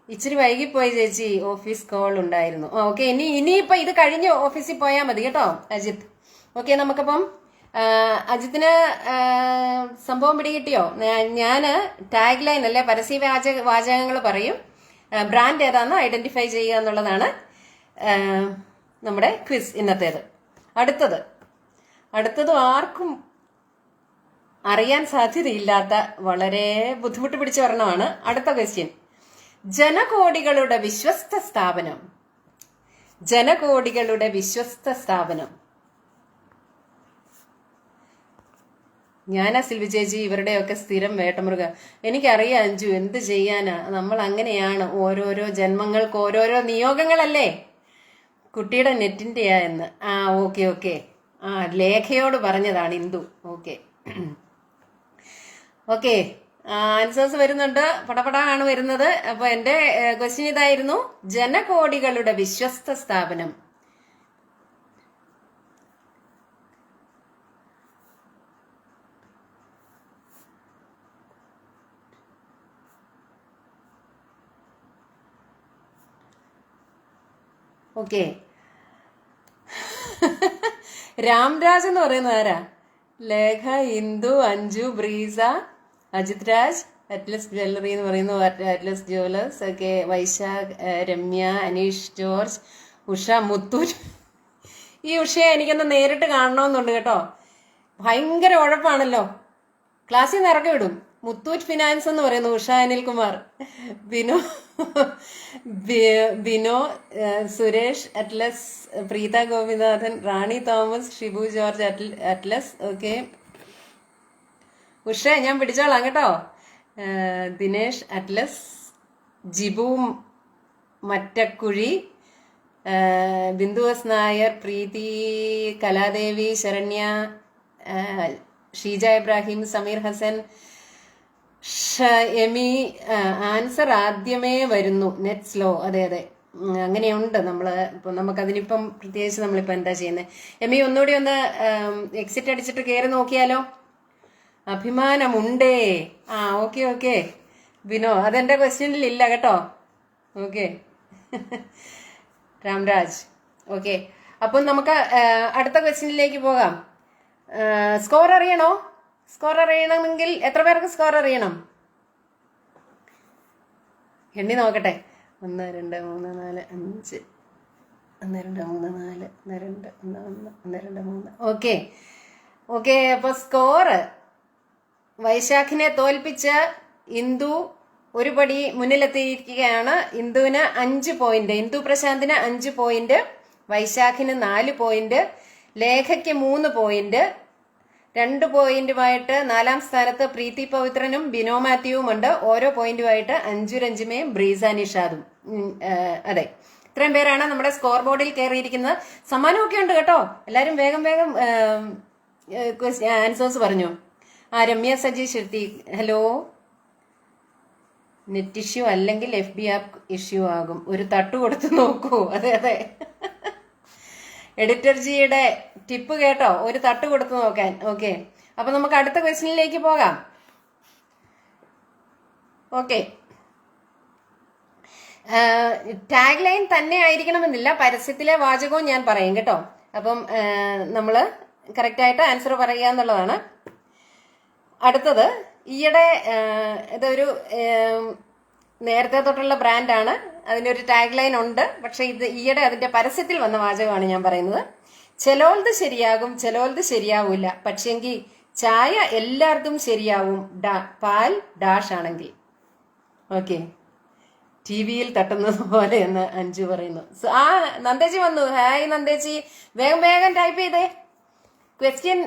ഇച്ചിരി വൈകിപ്പോയി ചേച്ചി, ഓഫീസ് കോൾ ഉണ്ടായിരുന്നു. ഓക്കെ, ഇനിയിപ്പോ ഇത് കഴിഞ്ഞ് ഓഫീസിൽ പോയാൽ മതി കേട്ടോ അജിത്ത്. ഓക്കെ, നമുക്കപ്പം അജിത്തിന് സംഭവം പിടികിട്ടിയോ? ഞാന് ടാഗ് ലൈൻ അല്ലെ പരസ്യ വാചകങ്ങൾ പറയും. ബ്രാൻഡ് ഏതാണെന്ന് ഐഡന്റിഫൈ ചെയ്യുക എന്നുള്ളതാണ് നമ്മുടെ ക്വിസ് ഇന്നത്തേത്. അടുത്തത് ആർക്കും അറിയാൻ സാധ്യതയില്ലാത്ത വളരെ ബുദ്ധിമുട്ട് പിടിച്ച ഒരെണ്ണമാണ്. അടുത്ത ക്വസ്റ്റ്യൻ. ജനകോടികളുടെ വിശ്വസ്ത സ്ഥാപനം. ഞാനാ സിൽവി ചേച്ചി, ഇവരുടെയൊക്കെ സ്ഥിരം വേട്ടമൃഗ. എനിക്കറിയാം അഞ്ജു, എന്ത് ചെയ്യാനാ, നമ്മൾ അങ്ങനെയാണ്. ഓരോരോ ജന്മങ്ങൾക്ക് ഓരോരോ നിയോഗങ്ങളല്ലേ. കുട്ടിയുടെ നെറ്റിന്റെയാ എന്ന്. ഓക്കെ. ലേഖയോട് പറഞ്ഞതാണ് ഇന്ദു. ഓക്കെ, ആൻസേഴ്സ് വരുന്നുണ്ട്, പടപടാണ് വരുന്നത്. അപ്പൊ എന്റെ ക്വസ്റ്റ്യൻ ഇതായിരുന്നു, ജനകോടികളുടെ വിശ്വസ്ത സ്ഥാപനം. ഓക്കെ, രാംരാജ് എന്ന് പറയുന്നത് ആരാ? ലേഖ, ഇന്ദു, അഞ്ജു, ബ്രീസ, അജിത് രാജ്, അറ്റ്ലസ് ജ്വല്ലറി എന്ന് പറയുന്നു, Atlas jewellers. Okay, Vaishakh, Ramya, Aneesh George, Usha, Muthoot. ഈ ഉഷയെ എനിക്കൊന്ന് നേരിട്ട് കാണണമെന്നുണ്ട് കേട്ടോ. ഭയങ്കര ഉഴപ്പാണല്ലോ. ക്ലാസ്സിൽ നിന്ന് ഇറക്കി വിടും. മുത്തൂറ്റ് ഫിനാൻസ് എന്ന് പറയുന്നു Usha Anilkumar. Bino, Suresh, Atlas, Preetha Gopinathan, Rani Thomas, Shibu George, Atlas. Okay, Usha ഞാൻ പിടിച്ചോളാം കേട്ടോ. Dinesh, Atlas, Jibu Mattakkuzhi, Bindu S Nair, Preethi, Kaladevi, Saranya, Sheeja Ibrahim, Sameer Hasan, Emy. Answer ആദ്യമേ വരുന്നു, നെറ്റ് സ്ലോ. അതെ, അങ്ങനെയുണ്ട്. നമുക്കതിനിപ്പം പ്രത്യേകിച്ച് നമ്മളിപ്പോ എന്താ ചെയ്യുന്നത്? എമി ഒന്നുകൂടി ഒന്ന് എക്സിറ്റ് അടിച്ചിട്ട് കയറി നോക്കിയാലോ? അഭിമാനമുണ്ടേ. ഓക്കെ ബിനോ, അതെന്റെ ക്വസ്റ്റ്യനിൽ ഇല്ല കേട്ടോ. ഓക്കെ, രാംരാജ്. ഓക്കെ, അപ്പം നമുക്ക് അടുത്ത ക്വസ്റ്റ്യനിലേക്ക് പോകാം. സ്കോർ അറിയണോ? സ്കോർ അറിയണമെങ്കിൽ എത്ര പേർക്ക് സ്കോർ അറിയണം? എണ്ണി നോക്കട്ടെ. 1 2 3 4 5 1 2 3 4 1 2 1 2 3. ഓക്കെ, അപ്പൊ സ്കോറ് വൈശാഖിനെ തോൽപ്പിച്ച് ഇന്ദു ഒരു പടി മുന്നിലെത്തിയിരിക്കുകയാണ്. ഇന്ദുവിന് 5 പോയിന്റ്, ഇന്ദു പ്രശാന്തിന് 5 പോയിന്റ്, വൈശാഖിന് 4 പോയിന്റ്, ലേഖയ്ക്ക് 3 പോയിന്റ്, 2 പോയിന്റുമായിട്ട് 4ാം സ്ഥാനത്ത് പ്രീതി പവിത്രനും ബിനോ മാത്യുവും ഉണ്ട്. ഓരോ പോയിന്റുമായിട്ട് അഞ്ജു രഞ്ജിമയും ബ്രീസ നിഷാദും. അതെ, ഇത്രയും പേരാണ് നമ്മുടെ സ്കോർ ബോർഡിൽ കയറിയിരിക്കുന്നത്. സമ്മാനമൊക്കെ ഉണ്ട് കേട്ടോ. എല്ലാരും വേഗം വേഗം ആൻസേഴ്സ് പറഞ്ഞു. Ramya Saji Shirthi, hello. Net issue അല്ലെങ്കിൽ FB ആപ്പ് ഇഷ്യൂ ആകും, ഒരു തട്ടു കൊടുത്ത് നോക്കൂ. അതെ അതെ, എഡിറ്റർ ജിയുടെ ടിപ്പ് കേട്ടോ, ഒരു തട്ട് കൊടുത്ത് നോക്കാൻ. ഓക്കെ, അപ്പൊ നമുക്ക് അടുത്ത ക്വസ്റ്റ്യനിലേക്ക് പോകാം. ഓക്കെ, ടാഗ് ലൈൻ തന്നെ ആയിരിക്കണമെന്നില്ല, പരസ്യത്തിലെ വാചകവും ഞാൻ പറയും കേട്ടോ. അപ്പം നമ്മള് കറക്റ്റായിട്ട് ആൻസർ പറയുക എന്നുള്ളതാണ്. അടുത്തത്, ഈയിടെ ഇതൊരു നേരത്തെ തൊട്ടുള്ള ബ്രാൻഡാണ്, അതിനൊരു ടാഗ് ലൈൻ ഉണ്ട്. പക്ഷെ ഇത് ഈയിടെ അതിന്റെ പരസ്യത്തിൽ വന്ന വാചകമാണ് ഞാൻ പറയുന്നത്. ചിലോൽത് ശരിയാകും, ചിലോൽത് ശരിയാവൂല, പക്ഷെങ്കിൽ ചായ എല്ലാവർക്കും ശരിയാവും, പാൽ ഡാഷ് ആണെങ്കിൽ. ഓക്കെ, TV-യിൽ തട്ടുന്നത് പോലെ എന്ന് അഞ്ജു പറയുന്നു. നന്ദേച്ചി വന്നു. ഹായ് നന്ദേച്ചി, വേഗം വേഗം ടൈപ്പ് ചെയ്തേ. ക്വസ്റ്റ്യൻ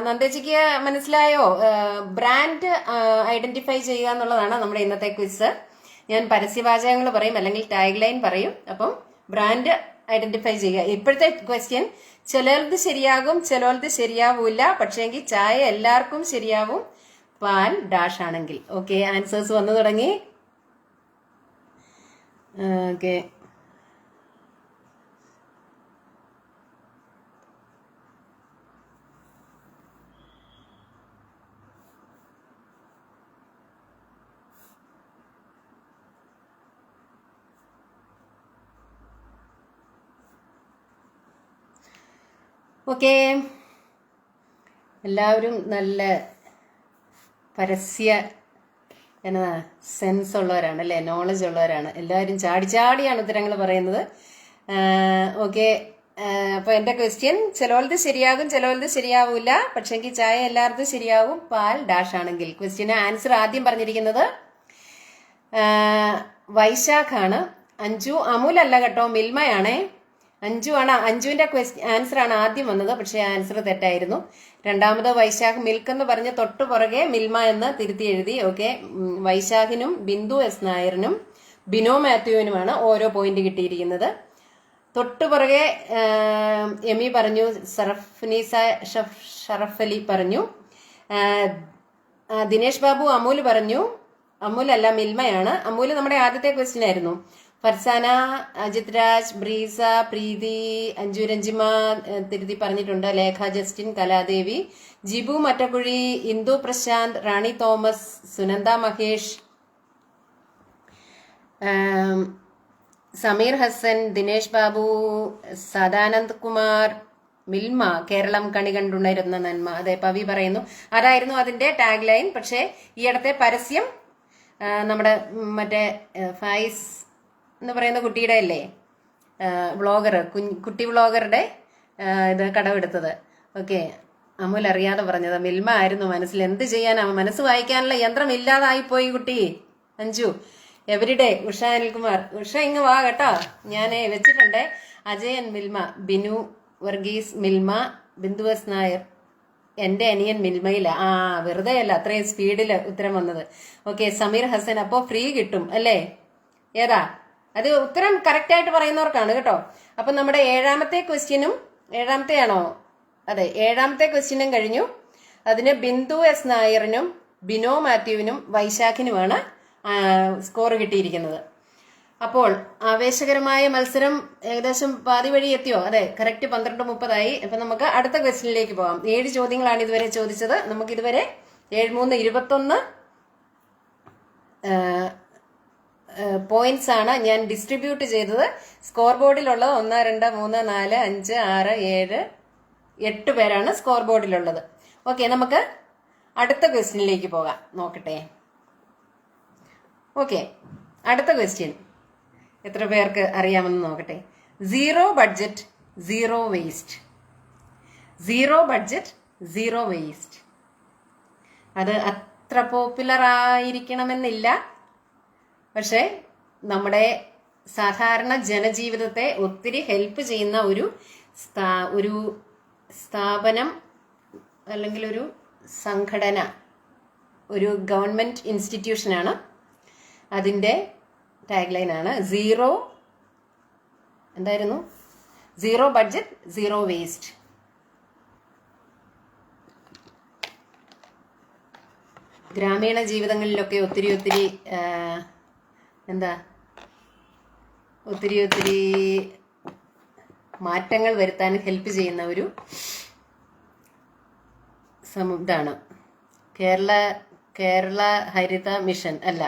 നന്ദേച്ചിക്ക് മനസ്സിലായോ? ബ്രാൻഡ് ഐഡന്റിഫൈ ചെയ്യുക എന്നുള്ളതാണ് നമ്മുടെ ഇന്നത്തെ ക്വിസ്. ഞാൻ പരസ്യവാചകങ്ങൾ പറയും, അല്ലെങ്കിൽ ടാഗ് ലൈൻ പറയും. അപ്പം ബ്രാൻഡ് ഐഡന്റിഫൈ ചെയ്യുക. ഇപ്പോഴത്തെ ക്വസ്റ്റ്യൻ, ചിലർത് ശരിയാകും, ചിലർത് ശരിയാവൂല, പക്ഷേങ്കിൽ ചായ എല്ലാവർക്കും ശരിയാവും, പാൽ ഡാഷ് ആണെങ്കിൽ. ഓക്കെ, ആൻസേഴ്സ് വന്നു തുടങ്ങി. ഓക്കെ, ഓക്കെ, എല്ലാവരും നല്ല പരസ്യ എന്നതാ സെൻസ് ഉള്ളവരാണ് അല്ലേ, നോളജ് ഉള്ളവരാണ്. എല്ലാവരും ചാടിയാണ് ഉത്തരങ്ങൾ പറയുന്നത്. ഓക്കെ, അപ്പൊ എന്റെ ക്വസ്റ്റ്യൻ, ചിലോൽത് ശരിയാകും, ചിലോൽത് ശരിയാവൂല, പക്ഷെങ്കിൽ ചായ എല്ലാവർക്കും ശരിയാവും, പാൽ ഡാഷ് ആണെങ്കിൽ. ക്വസ്റ്റ്യന് ആൻസർ ആദ്യം പറഞ്ഞിരിക്കുന്നത് വൈശാഖാണ്. അഞ്ജു, അമൂൽ അല്ല കേട്ടോ, മിൽമയാണേ. അഞ്ജുവിന്റെ ആൻസർ ആണ് ആദ്യം വന്നത്, പക്ഷെ ആൻസർ തെറ്റായിരുന്നു. രണ്ടാമത് വൈശാഖ് മിൽക്ക് എന്ന് പറഞ്ഞ് തൊട്ടു പുറകെ മിൽമ എന്ന് തിരുത്തി എഴുതി. ഓക്കെ, വൈശാഖിനും ബിന്ദു എസ് നായറിനും ബിനോ മാത്യുവിനുമാണ് ഓരോ പോയിന്റ് കിട്ടിയിരിക്കുന്നത്. തൊട്ടു പുറകെ എമി പറഞ്ഞു, ഷറഫ് അലി പറഞ്ഞു, ദിനേശ് ബാബു അമൂൽ പറഞ്ഞു. അമൂൽ അല്ല, മിൽമയാണ്. അമൂൽ നമ്മുടെ ആദ്യത്തെ ക്വസ്റ്റ്യൻ ആയിരുന്നു. ഫർസാന, അജിത് രാജ്, ബ്രീസ, പ്രീതി, അഞ്ജു രഞ്ജിമ തിരുത്തി പറഞ്ഞിട്ടുണ്ട്. ലേഖ ജസ്റ്റിൻ, കലാദേവി, ജിബു മറ്റക്കുഴി, ഇന്ദു പ്രശാന്ത്, റാണി തോമസ്, സുനന്ദ മഹേഷ്, സമീർ ഹസൻ, ദിനേശ് ബാബു, സദാനന്ദ് കുമാർ, മിൽമ, കേരളം കണി കണ്ടുണരുന്ന നന്മ. അതെ, പവി പറയുന്നു. അതായിരുന്നു അതിന്റെ ടാഗ് ലൈൻ. പക്ഷേ ഈയിടത്തെ പരസ്യം നമ്മുടെ മറ്റേ ഫൈസ് എന്ന് പറയുന്ന കുട്ടിയുടെ അല്ലേ, വ്ളോഗർ, കുട്ടി വ്ളോഗറുടെ ഇത് കടമെടുത്തത്. ഓക്കെ, അമൂൽ അറിയാതെ പറഞ്ഞത്, മിൽമ ആയിരുന്നു മനസ്സിൽ. എന്ത് ചെയ്യാനാ, മനസ്സ് വായിക്കാനുള്ള യന്ത്രം ഇല്ലാതായിപ്പോയി കുട്ടി. അഞ്ജു, എവരിഡേ. ഉഷ അനിൽകുമാർ, ഉഷ ഇങ്ങ് വാ കേട്ടോ, ഞാൻ വെച്ചിട്ടുണ്ട്. അജയൻ, മിൽമ, ബിനു വർഗീസ്, മിൽമ, ബിന്ദു എസ് നായർ, എന്റെ അനിയൻ മിൽമയില. വെറുതെ അല്ല അത്രയും സ്പീഡില് ഉത്തരം വന്നത്. ഓക്കെ, സമീർ ഹസൻ, അപ്പോ ഫ്രീ കിട്ടും അല്ലേ? ഏതാ അത്? ഉത്തരം കറക്റ്റ് ആയിട്ട് പറയുന്നവർക്കാണ് കേട്ടോ. അപ്പൊ നമ്മുടെ ഏഴാമത്തെ ആണോ? അതെ, ഏഴാമത്തെ ക്വസ്റ്റ്യനും കഴിഞ്ഞു. അതിന് ബിന്ദു എസ് നായറിനും ബിനോ മാത്യുവിനും വൈശാഖിനുമാണ് സ്കോർ കിട്ടിയിരിക്കുന്നത്. അപ്പോൾ ആവേശകരമായ മത്സരം ഏകദേശം പാതി വഴി എത്തിയോ? അതെ, കറക്റ്റ് 12:30 അപ്പൊ നമുക്ക് അടുത്ത ക്വസ്റ്റ്യനിലേക്ക് പോകാം. 7 ചോദ്യങ്ങളാണ് ഇതുവരെ ചോദിച്ചത്. നമുക്ക് ഇതുവരെ 7 3 21 പോയിന്റ്സ് ആണ് ഞാൻ ഡിസ്ട്രിബ്യൂട്ട് ചെയ്തത്. സ്കോർ ബോർഡിലുള്ളത് 1 2 3 4 5 6 7 8 പേരാണ് സ്കോർ ബോർഡിലുള്ളത്. ഓക്കെ, നമുക്ക് അടുത്ത ക്വസ്റ്റ്യനിലേക്ക് പോകാം. നോക്കട്ടെ. ഓക്കെ, അടുത്ത ക്വസ്റ്റ്യൻ എത്ര പേർക്ക് അറിയാമെന്ന് നോക്കട്ടെ. 0 ബഡ്ജറ്റ് 0 വേസ്റ്റ്. 0 budget 0 waste. അത് അത്ര പോപ്പുലർ ആയിരിക്കണമെന്നില്ല, പക്ഷെ നമ്മുടെ സാധാരണ ജനജീവിതത്തെ ഒത്തിരി ഹെൽപ്പ് ചെയ്യുന്ന ഒരു സ്ഥാപനം അല്ലെങ്കിൽ ഒരു സംഘടന, ഒരു ഗവൺമെന്റ് ഇൻസ്റ്റിറ്റ്യൂഷനാണ്. അതിൻ്റെ ടാഗ്ലൈനാണ് സീറോ ബഡ്ജറ്റ് സീറോ വേസ്റ്റ്. ഗ്രാമീണ ജീവിതങ്ങളിലൊക്കെ ഒത്തിരി മാറ്റങ്ങൾ വരുത്താൻ ഹെൽപ്പ് ചെയ്യുന്ന ഒരു ഇതാണ്. കേരള ഹരിത മിഷൻ അല്ല,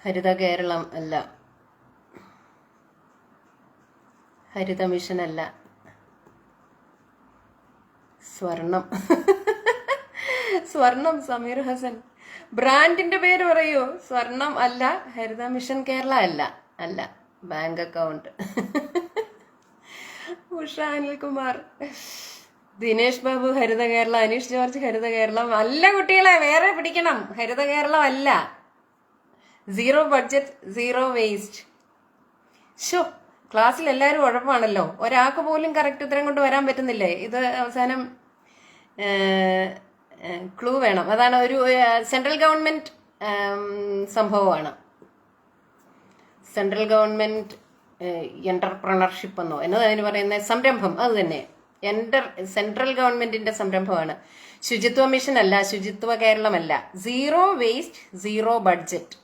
ഹരിത കേരളം അല്ല, ഹരിത മിഷൻ അല്ല, സ്വർണം സമീർ ഹസൻ ബ്രാൻഡിന്റെ പേര് പറയൂ. സ്വർണം അല്ല, ഹരിത മിഷൻ കേരള അല്ല, ബാങ്ക് അക്കൗണ്ട്. ഉഷ അനിൽകുമാർ, ദിനേശ് ബാബു ഹരിത കേരള, അനീഷ് ജോർജ് ഹരിത കേരളം അല്ല. കുട്ടികളെ വേറെ പിടിക്കണം, ഹരിത കേരളം അല്ല. Zero budget zero waste. Show, ക്ലാസ്സിൽ എല്ലാവരും ഉഴപ്പാണല്ലോ. ഒരാൾക്ക് പോലും കറക്റ്റ് ഉത്തരം കൊണ്ട് വരാൻ പറ്റുന്നില്ലേ? ഇത് അവസാനം ക്ലൂ വേണം. അതാണ് ഒരു സെൻട്രൽ ഗവൺമെന്റ് സംഭവമാണ്. സെൻട്രൽ ഗവൺമെന്റ് എന്റർപ്രണർഷിപ്പ് എന്നോ എന്നതിന് പറയുന്ന സംരംഭം, അത് തന്നെ സെൻട്രൽ ഗവൺമെന്റിന്റെ സംരംഭമാണ്. ശുചിത്വ മിഷൻ അല്ല, ശുചിത്വ കേരളമല്ല. സീറോ വേസ്റ്റ് സീറോ ബഡ്ജറ്റ്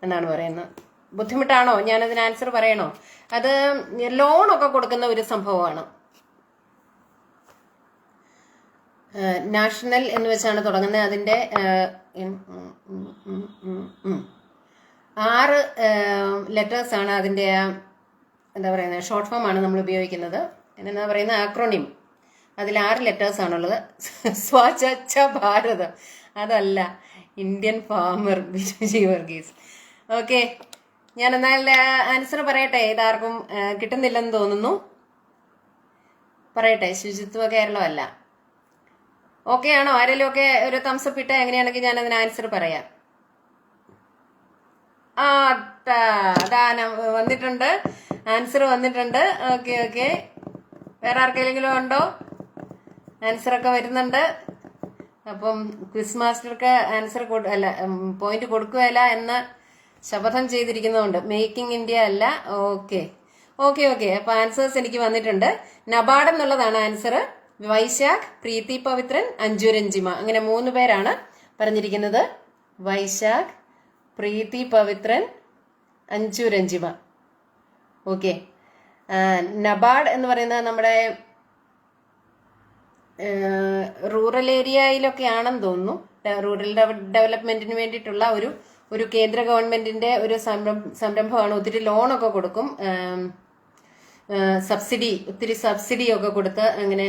എന്നാണ് പറയുന്നത്. ബുദ്ധിമുട്ടാണോ ഞാനതിന് ആൻസർ പറയണോ? അത് ലോണൊക്കെ കൊടുക്കുന്ന ഒരു സംഭവമാണ്. നാഷണൽ എന്ന് വെച്ചാണ് തുടങ്ങുന്നത്. അതിൻ്റെ 6 ലെറ്റേഴ്സാണ് അതിൻ്റെ ഷോർട്ട് ഫോം ആണ് നമ്മൾ ഉപയോഗിക്കുന്നത്. എന്നാ പറയുന്നത്, ആക്രോണിം. അതിൽ 6 ലെറ്റേഴ്സാണുള്ളത്. സ്വച്ഛ ഭാരത് അതല്ല, Indian farmer Biju Varghese. Okay, ഞാൻ എന്നാൽ ആൻസർ പറയട്ടെ. ഇതാർക്കും കിട്ടുന്നില്ലെന്ന് തോന്നുന്നു. പറയട്ടെ, ശുചിത്വ കേരളമല്ല. ഓക്കെ ആണോ? ആരെങ്കിലും ഒക്കെ ഒരു തംസപ്പ് ഇട്ട എങ്ങനെയാണെങ്കിൽ ഞാൻ അതിന് ആൻസർ പറയാം. വന്നിട്ടുണ്ട്, ആൻസർ വന്നിട്ടുണ്ട്. ഓക്കെ, വേറെ ആർക്കെങ്കിലും ഉണ്ടോ? ആൻസറൊക്കെ വരുന്നുണ്ട്. അപ്പം ക്വിസ് മാസ്റ്റർക്ക് ആൻസർ പോയിന്റ് കൊടുക്കുകയല്ല എന്ന് ശപഥം ചെയ്തിരിക്കുന്നതുകൊണ്ട് മേക്കിംഗ് ഇന്ത്യ അല്ല. ഓക്കെ. അപ്പൊ ആൻസേഴ്സ് എനിക്ക് വന്നിട്ടുണ്ട്. നബാർഡ് എന്നുള്ളതാണ് ആൻസർ. വൈശാഖ്, പ്രീതി പവിത്രൻ, അഞ്ജു രഞ്ജിമ, അങ്ങനെ 3 പേരാണ് പറഞ്ഞിരിക്കുന്നത്. വൈശാഖ്, പ്രീതി പവിത്രൻ, അഞ്ജു രഞ്ജിമ. ഓക്കെ, നബാർഡ് എന്ന് പറയുന്നത് നമ്മുടെ റൂറൽ ഏരിയയിലൊക്കെ ആണെന്ന് തോന്നുന്നു. റൂറൽ ഡെവലപ്മെന്റിന് വേണ്ടിയിട്ടുള്ള ഒരു കേന്ദ്ര ഗവൺമെന്റിന്റെ ഒരു സംരംഭമാണ്. ഒത്തിരി ലോണൊക്കെ കൊടുക്കും, ഒത്തിരി സബ്സിഡി ഒക്കെ കൊടുത്ത് അങ്ങനെ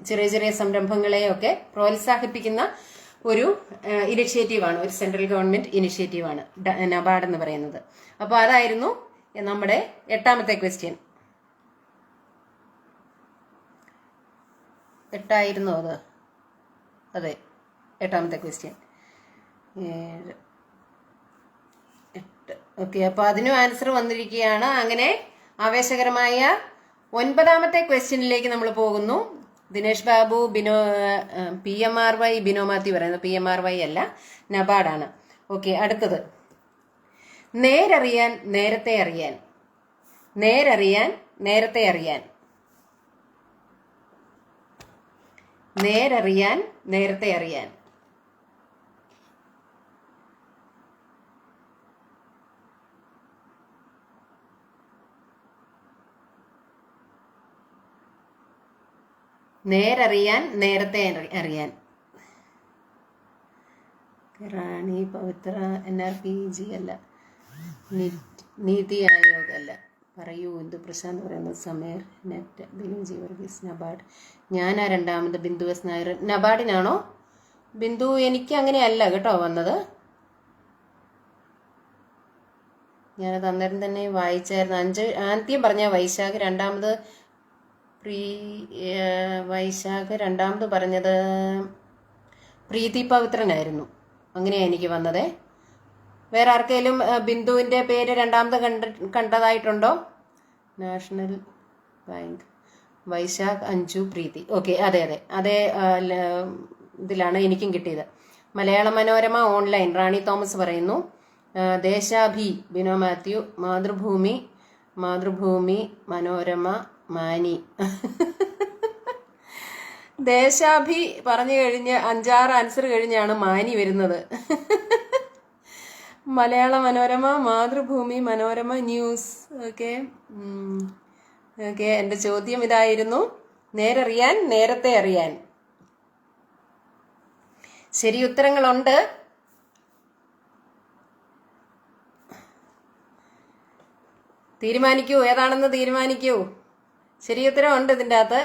ചെറിയ സംരംഭങ്ങളെയൊക്കെ പ്രോത്സാഹിപ്പിക്കുന്ന ഒരു ഇനിഷ്യേറ്റീവാണ്, ഒരു സെൻട്രൽ ഗവൺമെന്റ് ഇനിഷ്യേറ്റീവാണ് നബാർഡ് എന്ന് പറയുന്നത്. അപ്പോൾ അതായിരുന്നു നമ്മുടെ 8ാമത്തെ ക്വസ്റ്റ്യൻ. 8ആയിരുന്നു അത്? അതെ, 8ാമത്തെ ക്വസ്റ്റ്യൻ. 8. ഓക്കെ, അപ്പോൾ അതിനും ആൻസർ വന്നിരിക്കുകയാണ്. അങ്ങനെ ആവേശകരമായ 9ാമത്തെ ക്വസ്റ്റ്യനിലേക്ക് നമ്മൾ പോകുന്നു. ദിനേശ് ബാബു, PMRY ബിനോ മാത്യു പറയുന്നത്. PMRY അല്ല, നബാർഡാണ്. ഓക്കെ, അടുത്തത്. നേരറിയാൻ നേരത്തെ അറിയാൻ. നേരറിയാൻ നേരത്തെ അറിയാൻ. നേരറിയാൻ നേരത്തെ അറിയാൻ. നേരറിയാൻ നേരത്തെ അറിയാൻ. റാണി പവിത്ര, NRPG അല്ല, നീതി ആയോഗ് അല്ല. പറയൂ, എന്ത് പ്രശാന്ത് പറയുന്നത്. Sameer, net, Binu Varghese, NABARD. ഞാനാ രണ്ടാമത്? ബിന്ദു എസ് നായർ. നബാർഡിനാണോ? ബിന്ദു, എനിക്ക് അങ്ങനെയല്ല കേട്ടോ വന്നത്. ഞാനത് അന്നേരം തന്നെ വായിച്ചായിരുന്നു. ആദ്യം പറഞ്ഞ വൈശാഖ്, രണ്ടാമത് വൈശാഖ്, രണ്ടാമത് പറഞ്ഞത് പ്രീതി പവിത്രനായിരുന്നു. അങ്ങനെയാണ് എനിക്ക് വന്നത്. വേറെ ആർക്കെങ്കിലും ബിന്ദുവിന്റെ പേര് രണ്ടാമത് കണ്ടതായിട്ടുണ്ടോ? നാഷണൽ ബാങ്ക്, വൈശാഖ്, അഞ്ജു, പ്രീതി. ഓക്കെ, അതെ അതെ അതേ ഇതിലാണ് എനിക്കും കിട്ടിയത്. മലയാള മനോരമ ഓൺലൈൻ റാണി തോമസ് പറയുന്നു. ദേശാഭി ബിനോ മാത്യു, മാതൃഭൂമി മനോരമ മാനി. ദേശാഭി പറഞ്ഞു കഴിഞ്ഞ് 5-6 ആൻസർ കഴിഞ്ഞാണ് മാനി വരുന്നത്. Malayala Manorama, Mathrubhumi Manorama news. Okay okay, എന്റെ ചോദ്യം ഇതായിരുന്നു, നേരറിയാൻ നേരത്തെ അറിയാൻ. ശരി ഉത്തരങ്ങളുണ്ട്. തീരുമാനിക്കൂ, ഏതാണെന്ന് തീരുമാനിക്കൂ. ശരി ഉത്തരം ഉണ്ട് ഇതിൻ്റെ അകത്ത്.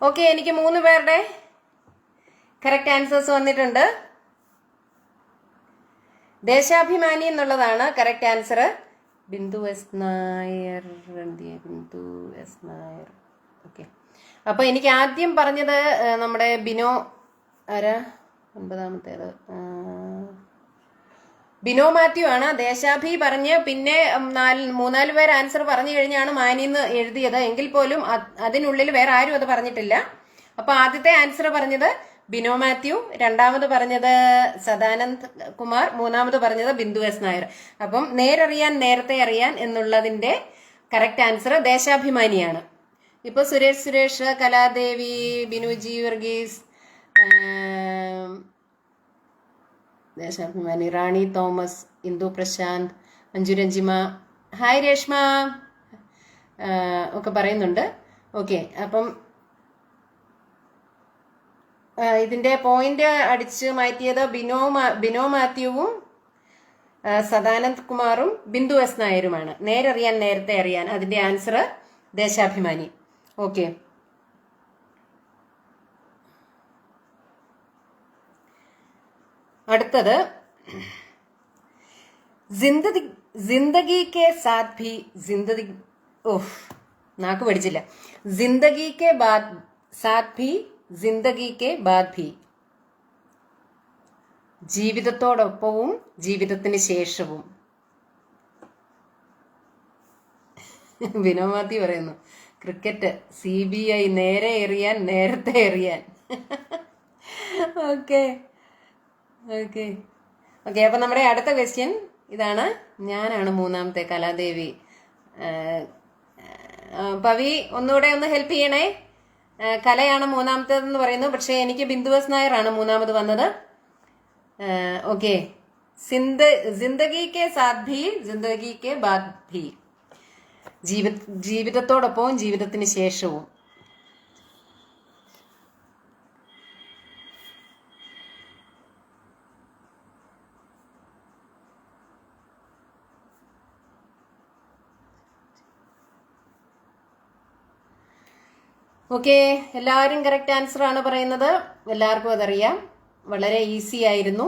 ഓക്കെ, എനിക്ക് 3 പേരുടെ കറക്റ്റ് ആൻസേഴ്സ് വന്നിട്ടുണ്ട്. ദേശാഭിമാനി എന്നുള്ളതാണ് correct answer. Bindu S Nair. Okay, അപ്പൊ എനിക്ക് ആദ്യം പറഞ്ഞത് നമ്മുടെ ബിനോ ആരാ 9ാമത്തേത് ബിനോ മാത്യു ആണ്. ദേശാഭി പറഞ്ഞ് പിന്നെ 3-4 പേർ ആൻസർ പറഞ്ഞു കഴിഞ്ഞാണ് മാനിന്ന് എഴുതിയത്. എങ്കിൽ പോലും അതിനുള്ളിൽ വേറെ ആരും അത് പറഞ്ഞിട്ടില്ല. അപ്പൊ ആദ്യത്തെ ആൻസർ പറഞ്ഞത് ബിനോ മാത്യു, രണ്ടാമത് പറഞ്ഞത് സദാനന്ദ് കുമാർ, മൂന്നാമത് പറഞ്ഞത് ബിന്ദു എസ് നായർ. അപ്പം നേരറിയാൻ നേരത്തെ അറിയാൻ എന്നുള്ളതിന്റെ കറക്റ്റ് ആൻസർ ദേശാഭിമാനിയാണ്. ഇപ്പൊ സുരേഷ്, കലാദേവി, ബിനുജി വർഗീസ്, ദേശാഭിമാനി, റാണി തോമസ്, ഇന്ദു പ്രശാന്ത്, അഞ്ജു രഞ്ജിമ, ഹായ് രേഷ്മ ഒക്കെ പറയുന്നുണ്ട്. ഓക്കെ, അപ്പം ഇതിന്റെ പോയിന്റ് അടിച്ച് മാറ്റിയത് ബിനോ മാത്യുവും സദാനന്ദ് കുമാറും ബിന്ദു എസ് നായരുമാണ്. നേരറിയാൻ നേരത്തെ അറിയാൻ അതിന്റെ ആൻസർ ദേശാഭിമാനി. ഓക്കെ, അടുത്തത് ജിന്ദഗി കെ സാത്ത് ഭി നാക്ക് പഠിച്ചില്ല. ജിന്ദഗി കെ സാത്ത് ഭി ജിന്ദഗി കെ ബാദ് ഭി, ജീവിതത്തോടൊപ്പവും ജീവിതത്തിന് ശേഷവും. ബിനോ മാത്യു പറയുന്നു ക്രിക്കറ്റ്, CBI നേരെ എറിയാൻ നേരത്തെ എറിയാൻ. ഓക്കെ ഓക്കെ ഓക്കെ, അപ്പൊ നമ്മുടെ അടുത്ത ക്വസ്റ്റ്യൻ ഇതാണ്. ഞാനാണ് 3ാമത്തെ, കലാദേവി. പവി ഒന്നുകൂടെ ഒന്ന് ഹെൽപ്പ് ചെയ്യണേ. കലയാണ് 3ാമത്തേതെന്ന് പറയുന്നു, പക്ഷെ എനിക്ക് ബിന്ദു എസ് നായർ ആണ് 3ാമത് വന്നത്. ഓക്കെ, ജിന്ദഗി കെ സാത്ത് ഭി ജിന്ദഗി കെ ബാദ് ഭി, ജീവിതത്തോടൊപ്പവും ജീവിതത്തിന് ശേഷവും. ഓക്കെ, എല്ലാവരും കറക്റ്റ് ആൻസർ ആണ് പറയുന്നത്. എല്ലാവർക്കും അതറിയാം, വളരെ ഈസി ആയിരുന്നു.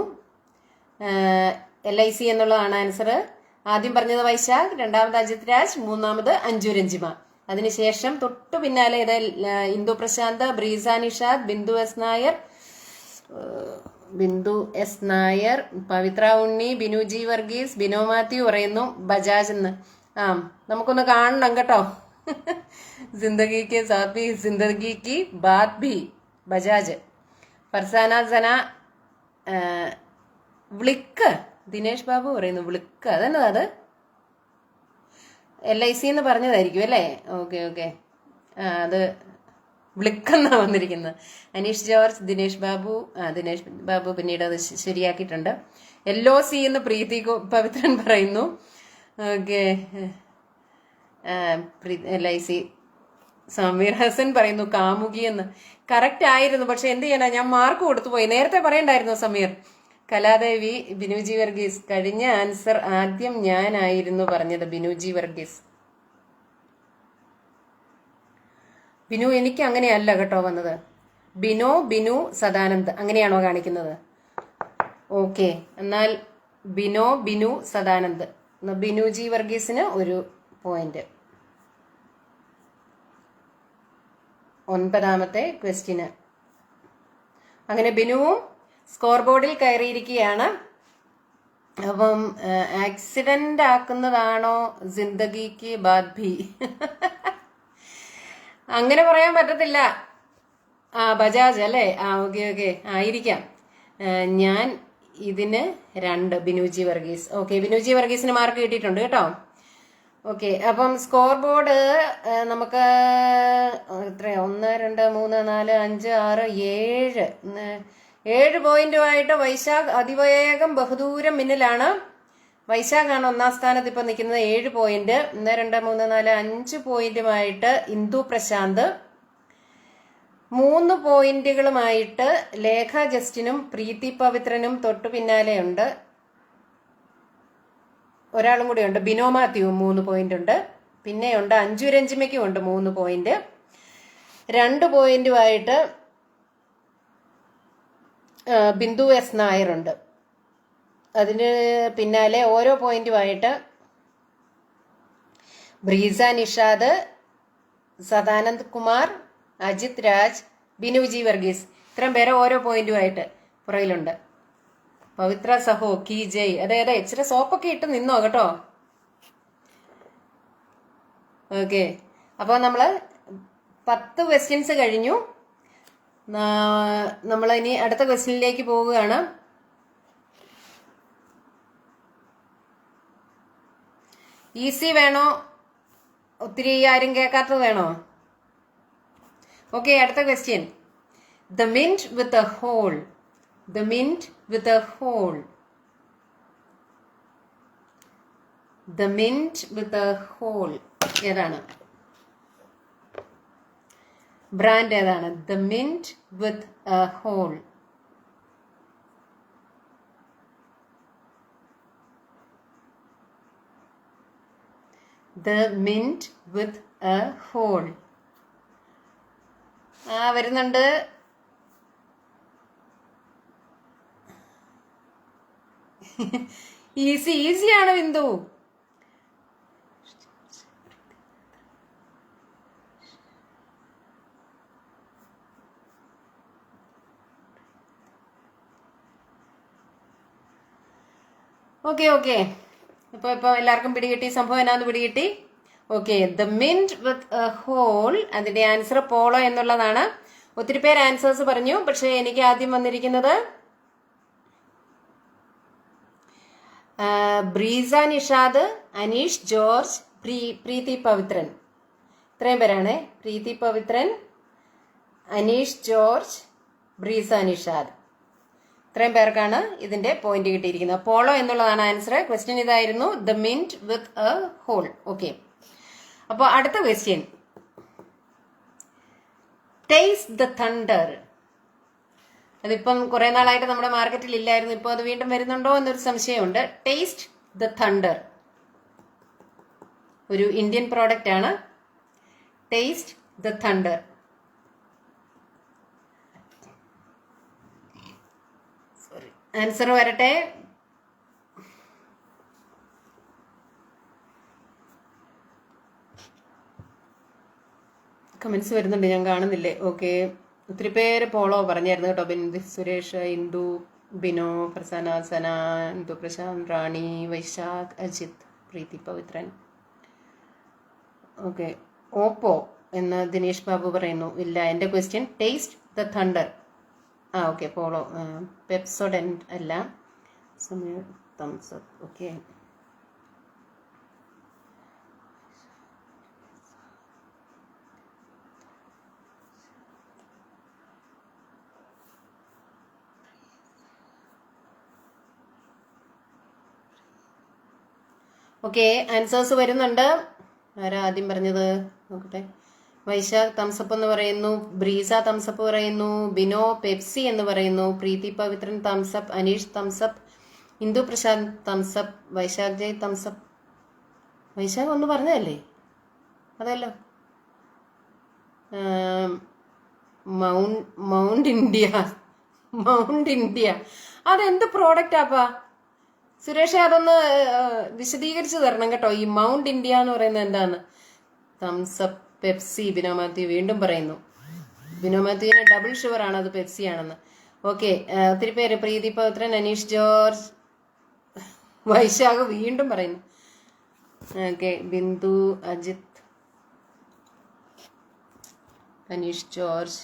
LIC എന്നുള്ളതാണ് ആൻസർ. ആദ്യം പറഞ്ഞത് വൈശാഖ്, രണ്ടാമത് അജിത് രാജ്, മൂന്നാമത് അഞ്ജു രഞ്ജിമ. അതിനുശേഷം തൊട്ടു പിന്നാലെ ഇത് ഇന്ദു പ്രശാന്ത്, ബ്രീസ നിഷാദ്, ബിന്ദു എസ് നായർ, പവിത്ര ഉണ്ണി, ബിനുജി വർഗീസ്, ബിനോ മാത്യു പറയുന്നു ബജാജ് എന്ന്. നമുക്കൊന്ന് കാണണം കേട്ടോ. ജിന്ദഗി കെ സാത്ത് ഭി ജിന്ദഗി കി ബാത് ഭി ബജാജ്. ഫർസാന സന വിളിക്ക്, ദിനേശ് ബാബു പറയുന്നു വിളിക്ക്. അതെന്നതാ അത്? LIC എന്ന് പറഞ്ഞതായിരിക്കും അല്ലേ? ഓക്കെ ഓക്കെ, അത് വിളിക്കെന്നാ വന്നിരിക്കുന്നത്. അനീഷ് ജോർജ്, ദിനേശ് ബാബു പിന്നീട് അത് ശരിയാക്കിയിട്ടുണ്ട്. LOC എന്ന് പ്രീതി പവിത്രൻ പറയുന്നു. Okay, LIC. സമീർ ഹസൻ പറയുന്നു കാമുകി എന്ന്. കറക്റ്റ് ആയിരുന്നു, പക്ഷെ എന്ത് ചെയ്യാനാ, ഞാൻ മാർക്ക് കൊടുത്തു പോയി. നേരത്തെ പറയണ്ടായിരുന്നു സമീർ. കലാദേവി, ബിനുജി വർഗീസ്. കഴിഞ്ഞ ആൻസർ ആദ്യം ഞാനായിരുന്നു പറഞ്ഞത്, ബിനുജി വർഗീസ്. ബിനു, എനിക്ക് അങ്ങനെയല്ല കേട്ടോ വന്നത്. ബിനോ, ബിനു, സദാനന്ദ് അങ്ങനെയാണോ കാണിക്കുന്നത്? ഓക്കെ, എന്നാൽ ബിനോ, ബിനു, സദാനന്ദ്. ബിനു ജി വർഗീസിന് 1 പോയിന്റ്. 9ാമത്തെ ക്വസ്റ്റ്യന്. അങ്ങനെ ബിനുവും സ്കോർ ബോർഡിൽ കയറിയിരിക്കുകയാണ്. അപ്പം ആക്സിഡന്റ് ആക്കുന്നതാണോ ജിന്ദഗിക്ക് ബാദ് ഭി? അങ്ങനെ പറയാൻ പറ്റത്തില്ല. ബജാജ് അല്ലേ? ഓക്കെ ഓക്കെ, ആയിരിക്കാം. ഞാൻ ഇതിന് 2 ബിനുജി വർഗീസ്. ഓക്കെ, ബിനുജി വർഗീസിന് മാർക്ക് കിട്ടിയിട്ടുണ്ട് കേട്ടോ. ഓക്കെ, അപ്പം സ്കോർ ബോർഡ് നമുക്ക് എത്രയാ? 1, 2, 3, 4, 5, 6, 7 പോയിന്റുമായിട്ട് വൈശാഖ് അതിവേഗം ബഹുദൂരം മുന്നിലാണ്. വൈശാഖാണ് 1ാം സ്ഥാനത്ത് ഇപ്പൊ നിൽക്കുന്നത്, 7 പോയിന്റ്. 1, 2, 3, 4, 5 പോയിന്റുമായിട്ട് ഇന്ദു പ്രശാന്ത്. 3 പോയിന്റുകളുമായിട്ട് ലേഖ ജസ്റ്റിനും പ്രീതി പവിത്രനും തൊട്ടു പിന്നാലെയുണ്ട്. ഒരാളും കൂടി ഉണ്ട്, ബിനോ മാത്യു 3 പോയിന്റ് ഉണ്ട്. പിന്നെയുണ്ട് അഞ്ജു രഞ്ജിമയ്ക്കും ഉണ്ട് 3 പോയിന്റ്. 2 പോയിന്റുമായിട്ട് ബിന്ദു എസ് നായരുണ്ട്. അതിന് പിന്നാലെ ഓരോ പോയിന്റുമായിട്ട് ബ്രീസ നിഷാദ്, സദാനന്ദ് കുമാർ, അജിത് രാജ്, ബിനുജി വർഗീസ്, ഇത്രയും പേരെ ഓരോ പോയിന്റുമായിട്ട് പുറകിലുണ്ട്. പവിത്ര സഹോ കി ജയ്. അതെ ഇച്ചിരി സോപ്പൊക്കെ ഇട്ട് നിന്നോ കേട്ടോ. ഓക്കെ, അപ്പോൾ നമ്മള് 10 ക്വസ്റ്റ്യൻസ് കഴിഞ്ഞു. നമ്മൾ ഇനി അടുത്ത ക്വസ്റ്റ്യനിലേക്ക് പോവുകയാണ്. ഈസി വേണോ, ഒത്തിരി ആരും കേൾക്കാത്തത് വേണോ? ഓക്കെ, അടുത്ത question. The mint with a hole. The mint with a hole. The mint with a hole ഏതാണ്? ബ്രാൻഡ് ഏതാണ്? The mint with a hole. The mint with a hole. വരുന്നുണ്ട്. ഈസിയാണ് ബിന്ദു. ഓക്കെ ഓക്കെ, ഇപ്പൊ എല്ലാവർക്കും പിടികിട്ടി, സംഭവം എന്നാന്ന് പിടികിട്ടി. Okay, the mint with a hole. അതിന്റെ ആൻസർ പോളോ എന്നുള്ളതാണ്. ഒത്തിരി പേര് ആൻസേഴ്സ് പറഞ്ഞു, പക്ഷെ എനിക്ക് ആദ്യം വന്നിരിക്കുന്നത് ബ്രീസ നിഷാദ്, അനീഷ് ജോർജ്, പ്രീതി പവിത്രൻ. ഇത്രയും പേരാണ്. പ്രീതി പവിത്രൻ, അനീഷ് ജോർജ്, ബ്രീസ നിഷാദ്. ഇത്രയും പേർക്കാണ് ഇതിന്റെ പോയിന്റ് കിട്ടിയിരിക്കുന്നത്. പോളോ എന്നുള്ളതാണ് ആൻസർ. ക്വസ്റ്റ്യൻ ഇതായിരുന്നു, the mint with a hole. Okay, അപ്പോൾ അടുത്ത ക്വസ്റ്റ്യൻ. Taste the thunder. അതിപ്പം കുറെ നാളായിട്ട് നമ്മുടെ മാർക്കറ്റിൽ ഇല്ലായിരുന്നു, ഇപ്പോൾ അത് വീണ്ടും വരുന്നുണ്ടോ എന്നൊരു സംശയമുണ്ട്. ടേസ്റ്റ് ദ തണ്ടർ ഒരു ഇന്ത്യൻ പ്രോഡക്റ്റ് ആണ്. Taste the thunder. ആൻസർ വരട്ടെ. കമന്റ്സ് വരുന്നുണ്ട്, ഞാൻ കാണുന്നില്ലേ. ഓക്കെ, ഒത്തിരി പേര് പോളോ പറഞ്ഞായിരുന്നു കേട്ടോ. ബിന്ദു സുരേഷ്, ഇന്ദു, ബിനോ, ഫർസാന, സന, ഇന്ദു പ്രശാന്ത്, റാണി, വൈശാഖ്, അജിത്, പ്രീതി പവിത്രൻ. ഓക്കെ, ഓപ്പോ എന്ന് ദിനേഷ് ബാബു പറയുന്നു. ഇല്ല, എൻ്റെ question taste the thunder. Okay, Polo. Pepsodent അല്ല. Thums Up. Okay, okay, answers വരുന്നുണ്ട്. ആരാ ആദ്യം പറഞ്ഞത് നോക്കട്ടെ. വൈശാഖ് തംസപ്പ് എന്ന് പറയുന്നു, ബ്രീസ തംസപ്പ് പറയുന്നു, ബിനോ പെപ്സി എന്ന് പറയുന്നു, Preethi Pavithran Thums Up, Aneesh Thums Up, Indu Prashanth Thums Up, Vaishakh Jai Thums Up. Vaishakh ഒന്ന് പറഞ്ഞതല്ലേ? അതല്ലോ. Mount India. മൗണ്ട് ഇന്ത്യ അതെന്ത് പ്രോഡക്റ്റാപ്പാ സുരേഷ്? അതൊന്ന് വിശദീകരിച്ചു തരണം കേട്ടോ. ഈ മൗണ്ട് ഇന്ത്യ എന്ന് പറയുന്നത് എന്താണ്? Thumbs up, Pepsi. ബിനോ മാത്യു വീണ്ടും പറയുന്നു. ബിനോ മാത്യുവിന് ഡബിൾ ഷുഗർ ആണ്, അത് പെപ്സി ആണെന്ന്. ഓക്കെ, ഒത്തിരി പേര്. പ്രീതി പവിത്രൻ, അനീഷ് ജോർജ്, വൈശാഖ് വീണ്ടും പറയുന്നു. ഓക്കെ, ബിന്ദു, അജിത്, അനീഷ് ജോർജ്,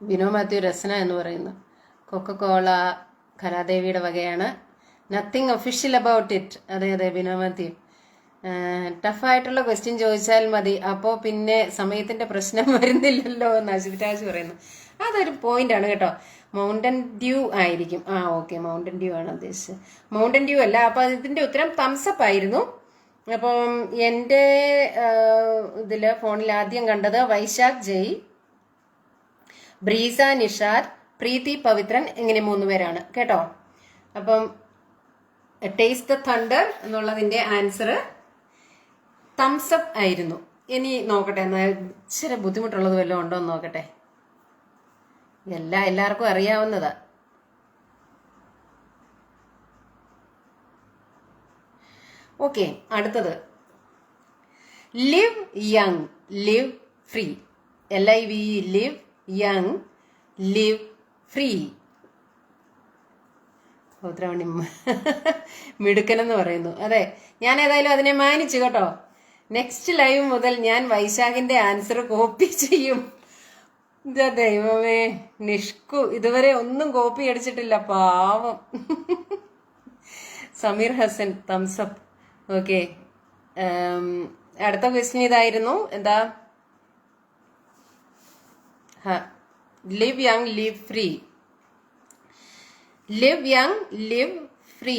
ബിനോ മാത്യു രസന എന്ന് പറയുന്നു. കൊക്കക്കോള കലാദേവിയുടെ വകയാണ്. Nothing official about it. അതെ അതെ ബിനോ മാത്യു. ടഫായിട്ടുള്ള ക്വസ്റ്റ്യൻ ചോദിച്ചാൽ മതി, അപ്പോൾ പിന്നെ സമയത്തിന്റെ പ്രശ്നം വരുന്നില്ലല്ലോ എന്ന് അജിത് രാജ് പറയുന്നു. അതൊരു പോയിന്റ് ആണ് കേട്ടോ. മൗണ്ടൻ ഡ്യൂ ആയിരിക്കും. ഓക്കെ, മൗണ്ടൻ ഡ്യൂ ആണ് ഉദ്ദേശിച്ചത്. മൗണ്ടൻ ഡ്യൂ അല്ല. അപ്പൊ ഇതിന്റെ ഉത്തരം തംസപ്പ് ആയിരുന്നു. അപ്പം എൻ്റെ ഇതില് ഫോണിൽ ആദ്യം കണ്ടത് വൈശാഖ് ജയ്, ബ്രീസ നിഷാദ്, പ്രീതി പവിത്രൻ, ഇങ്ങനെ 3 പേരാണ് കേട്ടോ. അപ്പം ടേസ്റ്റ് ദ തണ്ടർ എന്നുള്ളതിന്റെ ആൻസർ തംസപ്പ് ആയിരുന്നു. ഇനി നോക്കട്ടെ, എന്നാൽ ഇച്ചിരി ബുദ്ധിമുട്ടുള്ളത് വല്ലതും ഉണ്ടോ എന്ന് നോക്കട്ടെ. എല്ലാവർക്കും അറിയാവുന്നതാ. ഓക്കെ, അടുത്തത് live young live free. LIVE, live young live free. പൗത്രാവണി മിടുക്കനെന്ന് പറയുന്നു. അതെ, ഞാൻ ഏതായാലും അതിനെ മാനിച്ചു കേട്ടോ. നെക്സ്റ്റ് ലൈവ് മുതൽ ഞാൻ വൈശാഖിന്റെ ആൻസർ കോപ്പി ചെയ്യും. ദൈവമേ, നിഷ്കു ഇതുവരെ ഒന്നും കോപ്പി അടിച്ചിട്ടില്ല, പാവം. സമീർ ഹസൻ തംസപ്പ്. ഓക്കെ, അടുത്ത ക്വസ്റ്റ്യൻ ഇതായിരുന്നു. എന്താ? Live young live free. Live young live free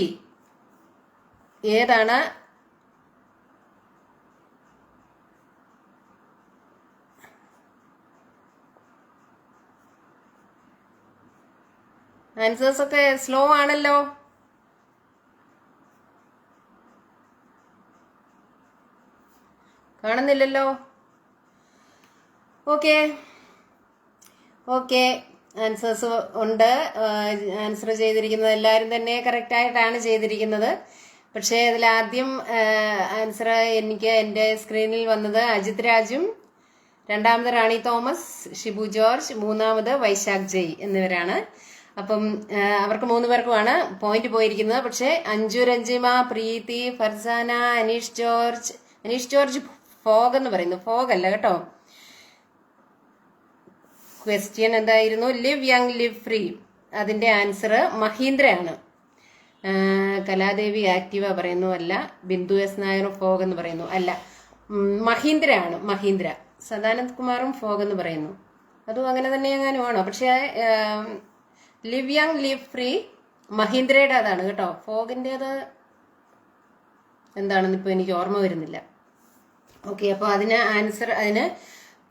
ഏതാണ്? ആൻസേഴ്സ് ഒക്കെ സ്ലോ ആണല്ലോ. കാണുന്നില്ലല്ലോ. ഓക്കെ, ആൻസേഴ്സ് ഉണ്ട്. ആൻസർ ചെയ്തിരിക്കുന്നത് എല്ലാവരും തന്നെ കറക്റ്റ് ആയിട്ടാണ് ചെയ്തിരിക്കുന്നത്. പക്ഷേ അതിൽ ആദ്യം ആൻസർ എനിക്ക് എൻ്റെ സ്ക്രീനിൽ വന്നത് അജിത് രാജും, രണ്ടാമത് റാണി തോമസ്, ഷിബു ജോർജ്, മൂന്നാമത് വൈശാഖ് ജയ് എന്നിവരാണ്. അപ്പം അവർക്ക് 3 പേർക്കുമാണ് പോയിന്റ് പോയിരിക്കുന്നത്. പക്ഷെ അഞ്ജു രഞ്ജിമ, പ്രീതി, ഫർസാന, അനീഷ് ജോർജ് ഫോഗ് എന്ന് പറയുന്നു. ഫോഗ് അല്ല കേട്ടോ. ക്വസ്റ്റ്യൻ എന്തായിരുന്നു? Live young live free. അതിന്റെ ആൻസർ മഹീന്ദ്രയാണ്. കലാദേവി ആക്റ്റീവ പറയുന്നു അല്ല. ബിന്ദു എസ് നായർ ഫോഗ് എന്ന് പറയുന്നു അല്ല. മഹീന്ദ്ര ആണ്. മഹീന്ദ്ര. സദാനന്ദ് കുമാറും ഫോഗ് എന്ന് പറയുന്നു. അതും അങ്ങനെ തന്നെ എങ്ങാനും ആണോ? പക്ഷേ ലിവ് യങ് ലിവ് ഫ്രീ മഹീന്ദ്രയുടെ അതാണ് കേട്ടോ. ഫോഗിൻ്റെത് എന്താണെന്ന് ഇപ്പോൾ എനിക്ക് ഓർമ്മ വരുന്നില്ല. ഓക്കെ, അപ്പോൾ അതിന്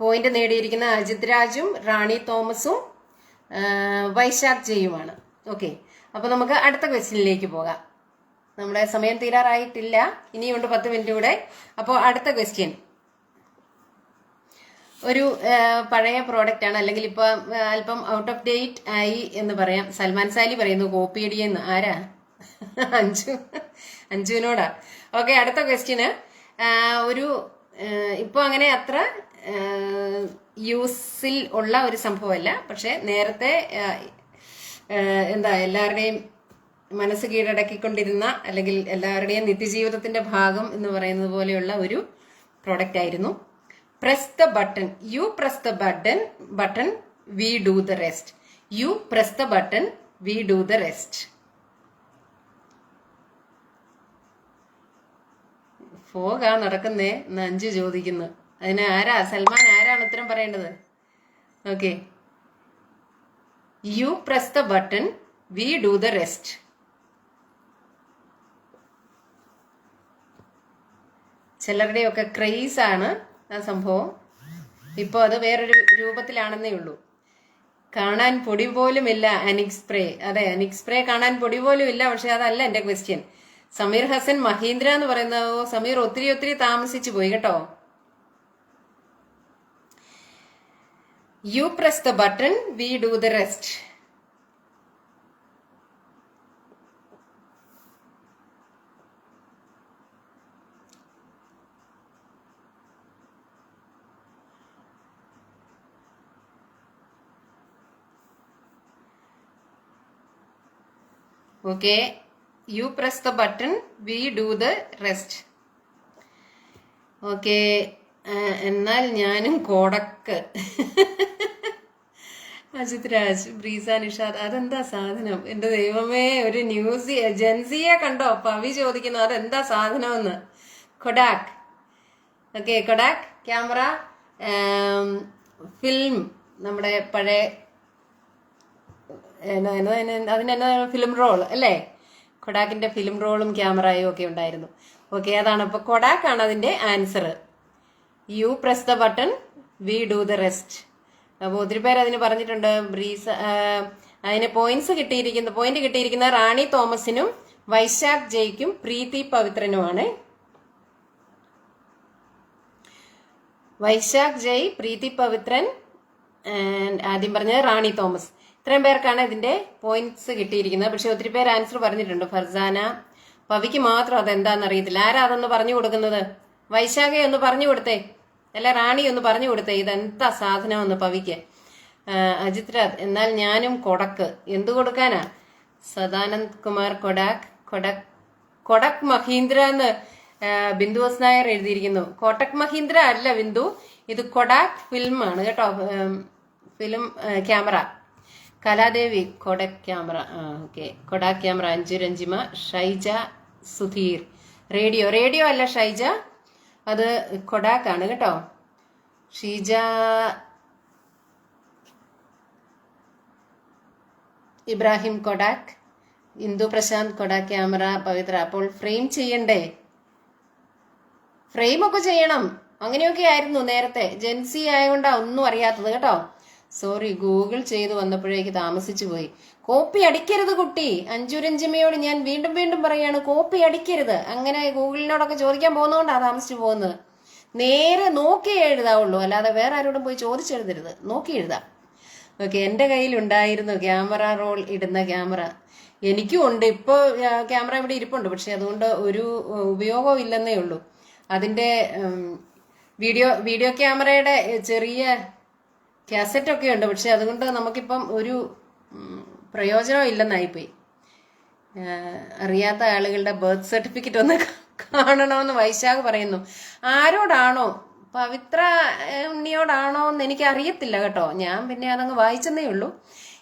പോയിന്റ് നേടിയിരിക്കുന്ന അജിത് രാജും റാണി തോമസും വൈശാഖ് ജയുമാണ്. ഓക്കെ, അപ്പോൾ നമുക്ക് അടുത്ത ക്വസ്റ്റ്യനിലേക്ക് പോകാം. നമ്മുടെ സമയം തീരാറായിട്ടില്ല, ഇനിയുണ്ട് 10 മിനിറ്റ് കൂടെ. അപ്പോൾ അടുത്ത ക്വസ്റ്റ്യൻ ഒരു പഴയ പ്രോഡക്റ്റ് ആണ്, അല്ലെങ്കിൽ ഇപ്പൊ അല്പം ഔട്ട് ഓഫ് ഡേറ്റ് ആയി എന്ന് പറയാം. സൽമാൻ സാലി പറയുന്നു കോപ്പിയടിയെന്ന്. ആരാ? അഞ്ജുവിനോടാ. ഓക്കെ, അടുത്ത ക്വസ്റ്റ്യന് ഒരു ഇപ്പൊ അങ്ങനെ അത്ര യൂസിൽ ഉള്ള ഒരു സംഭവമല്ല. പക്ഷെ നേരത്തെ എല്ലാവരുടെയും മനസ്സ് കീഴടക്കിക്കൊണ്ടിരുന്ന, അല്ലെങ്കിൽ എല്ലാവരുടെയും നിത്യജീവിതത്തിന്റെ ഭാഗം എന്ന് പറയുന്നത് പോലെയുള്ള ഒരു പ്രോഡക്റ്റ് ആയിരുന്നു. Press the button. You press the button, we do the rest. You press the button, we do the rest. ഫോഗാ നടക്കുന്നേ എന്ന് അഞ്ജു ചോദിക്കുന്നു. അതിന് സൽമാൻ ആരാണ് ഉത്തരം പറയേണ്ടത്? Okay, you press the button, we do the rest. ചിലരുടെയൊക്കെ ക്രേസ് ആണ് ആ സംഭവം. ഇപ്പോൾ അത് വേറൊരു രൂപത്തിലാണെന്നേ ഉള്ളൂ. കാണാൻ പൊടി പോലും ഇല്ല അനിക് സ്പ്രേ. അതെ, അനിക് സ്പ്രേ കാണാൻ പൊടി പോലും ഇല്ല. പക്ഷെ അതല്ല എന്റെ ക്വസ്റ്റ്യൻ. സമീർ ഹസൻ മഹീന്ദ്ര എന്ന് പറയുന്നത്. സമീർ ഒത്തിരി താമസിച്ചു പോയി കേട്ടോ. You press the button, we do the rest. Okay, you press the button, we do the rest. Okay, എന്നാൽ ഞാനും കൊടക്ക്. അജിത് രാജ്, ബ്രീസ നിഷാദ്, അതെന്താ സാധനം? എന്റെ ദൈവമേ, ഒരു ന്യൂസ് ജൻസിയെ കണ്ടോ? പവി ചോദിക്കുന്നു അതെന്താ സാധനമെന്ന്. Kodak. Okay, Kodak camera, film, നമ്മുടെ പഴയ അതിനെന്താ ഫിലിം റോൾ അല്ലേ? കൊഡാക്കിന്റെ ഫിലിം റോളും ക്യാമറയും ഒക്കെ ഉണ്ടായിരുന്നു. ഓക്കെ, അതാണ്. അപ്പൊ കൊഡാക്കാണ് അതിന്റെ answer. U press the button, we do the rest. അപ്പോൾ ഒത്തിരി പേര് അതിന് പറഞ്ഞിട്ടുണ്ട്. ബ്രീസ, അതിന് പോയിന്റ് കിട്ടിയിരിക്കുന്ന റാണി തോമസിനും വൈശാഖ് ജയ്ക്കും പ്രീതി പവിത്രനുമാണ്. വൈശാഖ് ജയ്, പ്രീതി പവിത്രൻ, ആദ്യം പറഞ്ഞത് റാണി തോമസ്. ഇത്രയും പേർക്കാണ് ഇതിന്റെ പോയിന്റ്സ് കിട്ടിയിരിക്കുന്നത്. പക്ഷെ ഒത്തിരി പേര് ആൻസർ പറഞ്ഞിട്ടുണ്ട്. ഫർസാന, പവിക്ക് മാത്രം അതെന്താന്ന് അറിയത്തില്ല. ആരാ അതൊന്ന് പറഞ്ഞു കൊടുക്കുന്നത്? വൈശാഖയെ ഒന്ന് പറഞ്ഞു കൊടുത്തേ, അല്ല റാണി ഒന്ന് പറഞ്ഞു കൊടുത്തേ ഇതെന്താ സാധനമെന്ന് പവിക്ക്. അജിത് രാജ്, എന്നാൽ ഞാനും കൊടക്ക്. എന്തു കൊടുക്കാനാ? സദാനന്ദ് കുമാർ, കൊടക് മഹീന്ദ്ര എന്ന് ബിന്ദുവസ് നായർ എഴുതിയിരിക്കുന്നു. കോട്ടക് മഹീന്ദ്ര അല്ല ബിന്ദു, ഇത് കൊഡാക് ഫിലിം ആണ് കേട്ടോ. Film camera. Kaladevi, Kodak camera. Okay, Kodak camera. Anju Ranjima, Shaija Sudheer. Radio അല്ല ഷൈജ, അത് കൊഡാക്ക് ആണ് കേട്ടോ. Sheeja Ibrahim Kodak, Indu Prashanth Kodak camera, Pavithra. അപ്പോൾ ഫ്രെയിം ചെയ്യണ്ടേ? ഫ്രെയിമൊക്കെ ചെയ്യണം. അങ്ങനെയൊക്കെ ആയിരുന്നു നേരത്തെ. ജെൻസി ആയതുകൊണ്ടാ ഒന്നും അറിയാത്തത് കേട്ടോ. സോറി, ഗൂഗിൾ ചെയ്ത് വന്നപ്പോഴേക്ക് താമസിച്ചു പോയി. കോപ്പി അടിക്കരുത് കുട്ടി. അഞ്ജു രഞ്ജിമയോട് ഞാൻ വീണ്ടും പറയാണ്, കോപ്പി അടിക്കരുത്. അങ്ങനെ ഗൂഗിളിനോടൊക്കെ ചോദിക്കാൻ പോകുന്നതുകൊണ്ടാണ് താമസിച്ചു പോകുന്നത്. നേരെ നോക്കി എഴുതാവുള്ളൂ, അല്ലാതെ വേറെ ആരോടും പോയി ചോദിച്ചെഴുതരുത്. നോക്കി എഴുതാം. ഓക്കെ, എൻ്റെ കയ്യിലുണ്ടായിരുന്നു ക്യാമറ റോൾ ഇടുന്ന ക്യാമറ. എനിക്കും ഉണ്ട്. ഇപ്പോൾ ക്യാമറ ഇവിടെ ഇരിപ്പുണ്ട്, പക്ഷെ അതുകൊണ്ട് ഒരു ഉപയോഗവും ഇല്ലെന്നേ ഉള്ളൂ. അതിൻ്റെ വീഡിയോ ക്യാമറയുടെ ചെറിയ കാസറ്റൊക്കെ ഉണ്ട്, പക്ഷെ അതുകൊണ്ട് നമുക്കിപ്പം ഒരു പ്രയോജനം ഇല്ലെന്നായിപ്പോയി. അറിയാത്ത ആളുകളുടെ ബർത്ത് സർട്ടിഫിക്കറ്റ് ഒന്ന് കാണണമെന്ന് വൈശാഖ് പറയുന്നു. ആരോടാണോ? പവിത്ര ഉണ്ണിയോടാണോ എന്ന് എനിക്ക് അറിയത്തില്ല കേട്ടോ. ഞാൻ പിന്നെ അതങ്ങ് വായിച്ചെന്നേ ഉള്ളൂ.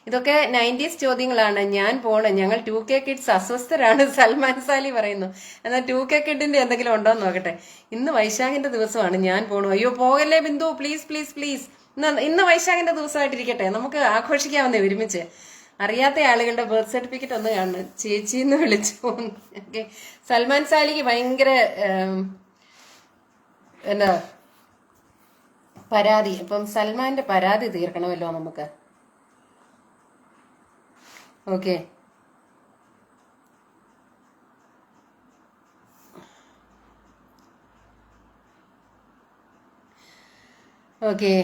ഇതൊക്കെ 90s ചോദ്യങ്ങളാണ്. ഞങ്ങൾ 2K കിഡ്സ് അസ്വസ്ഥരാണ്, സൽമാൻ സാലി പറയുന്നു. എന്നാൽ 2K കിഡിന്റെ എന്തെങ്കിലും ഉണ്ടോ എന്ന് നോക്കട്ടെ. ഇന്ന് വൈശാഖിന്റെ ദിവസമാണ്, ഞാൻ പോണു. അയ്യോ പോകല്ലേ ബിന്ദു, പ്ലീസ് പ്ലീസ് പ്ലീസ്. ഇന്ന് വൈശാഖിന്റെ ദിവസമായിട്ടിരിക്കട്ടെ, നമുക്ക് ആഘോഷിക്കാവുന്നേ ഒരുമിച്ച്. അറിയാത്ത ആളുകളുടെ ബർത്ത് സർട്ടിഫിക്കറ്റ് ഒന്ന് കാണുന്നു. ചേച്ചിന്ന് വിളിച്ചു. ഓക്കെ, സൽമാൻ സാലിക്ക് ഭയങ്കര എന്താ പരാതി. അപ്പം സൽമാന്റെ പരാതി തീർക്കണമല്ലോ നമുക്ക്. Okay, okay.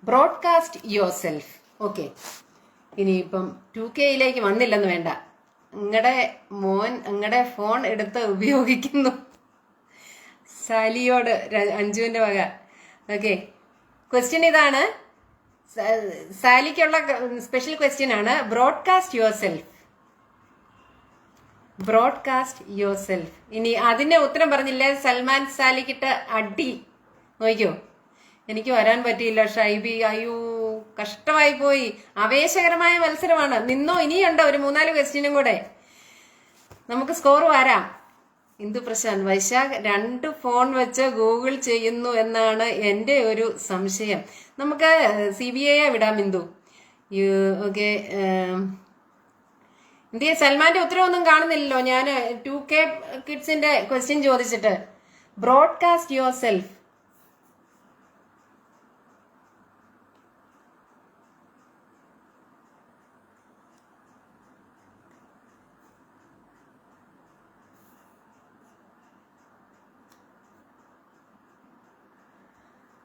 Broadcast your self. Okay, ഇനിയിപ്പം 2Kയിലേക്ക് വന്നില്ലെന്ന് വേണ്ട. നിങ്ങളുടെ ഫോൺ എടുത്ത് ഉപയോഗിക്കുന്നു. സാലിയോട് അഞ്ജുവിന്റെ വക. ഓക്കെ, ക്വസ്റ്റ്യൻ ഇതാണ്. സാലിക്കുള്ള സ്പെഷ്യൽ ക്വസ്റ്റ്യൻ ആണ്. Broadcast your self. ഇനി അതിന്റെ ഉത്തരം പറഞ്ഞില്ലേ സൽമാൻ സാലിക്കിട്ട് അടി. നോക്കിയോ, എനിക്ക് വരാൻ പറ്റിയില്ല ഷൈബി. അയ്യോ, കഷ്ടമായി പോയി. ആവേശകരമായ മത്സരമാണ്. നിന്നോ, ഇനിയുണ്ടോ ഒരു 3-4 ക്വസ്റ്റ്യനും കൂടെ. നമുക്ക് സ്കോർ വരാം. ഇന്ദു പ്രശാന്ത്, വൈശാഖ് 2 ഫോൺ വെച്ച് ഗൂഗിൾ ചെയ്യുന്നു എന്നാണ് എന്റെ ഒരു സംശയം. നമുക്ക് CBI വിടാം ഇന്ദു. ഓക്കെ, ഇന്ത്യ സൽമാന്റെ ഉത്തരവൊന്നും കാണുന്നില്ലല്ലോ. ഞാൻ 2K കിഡ്സിന്റെ ക്വസ്റ്റ്യൻ ചോദിച്ചിട്ട്. Broadcast your self.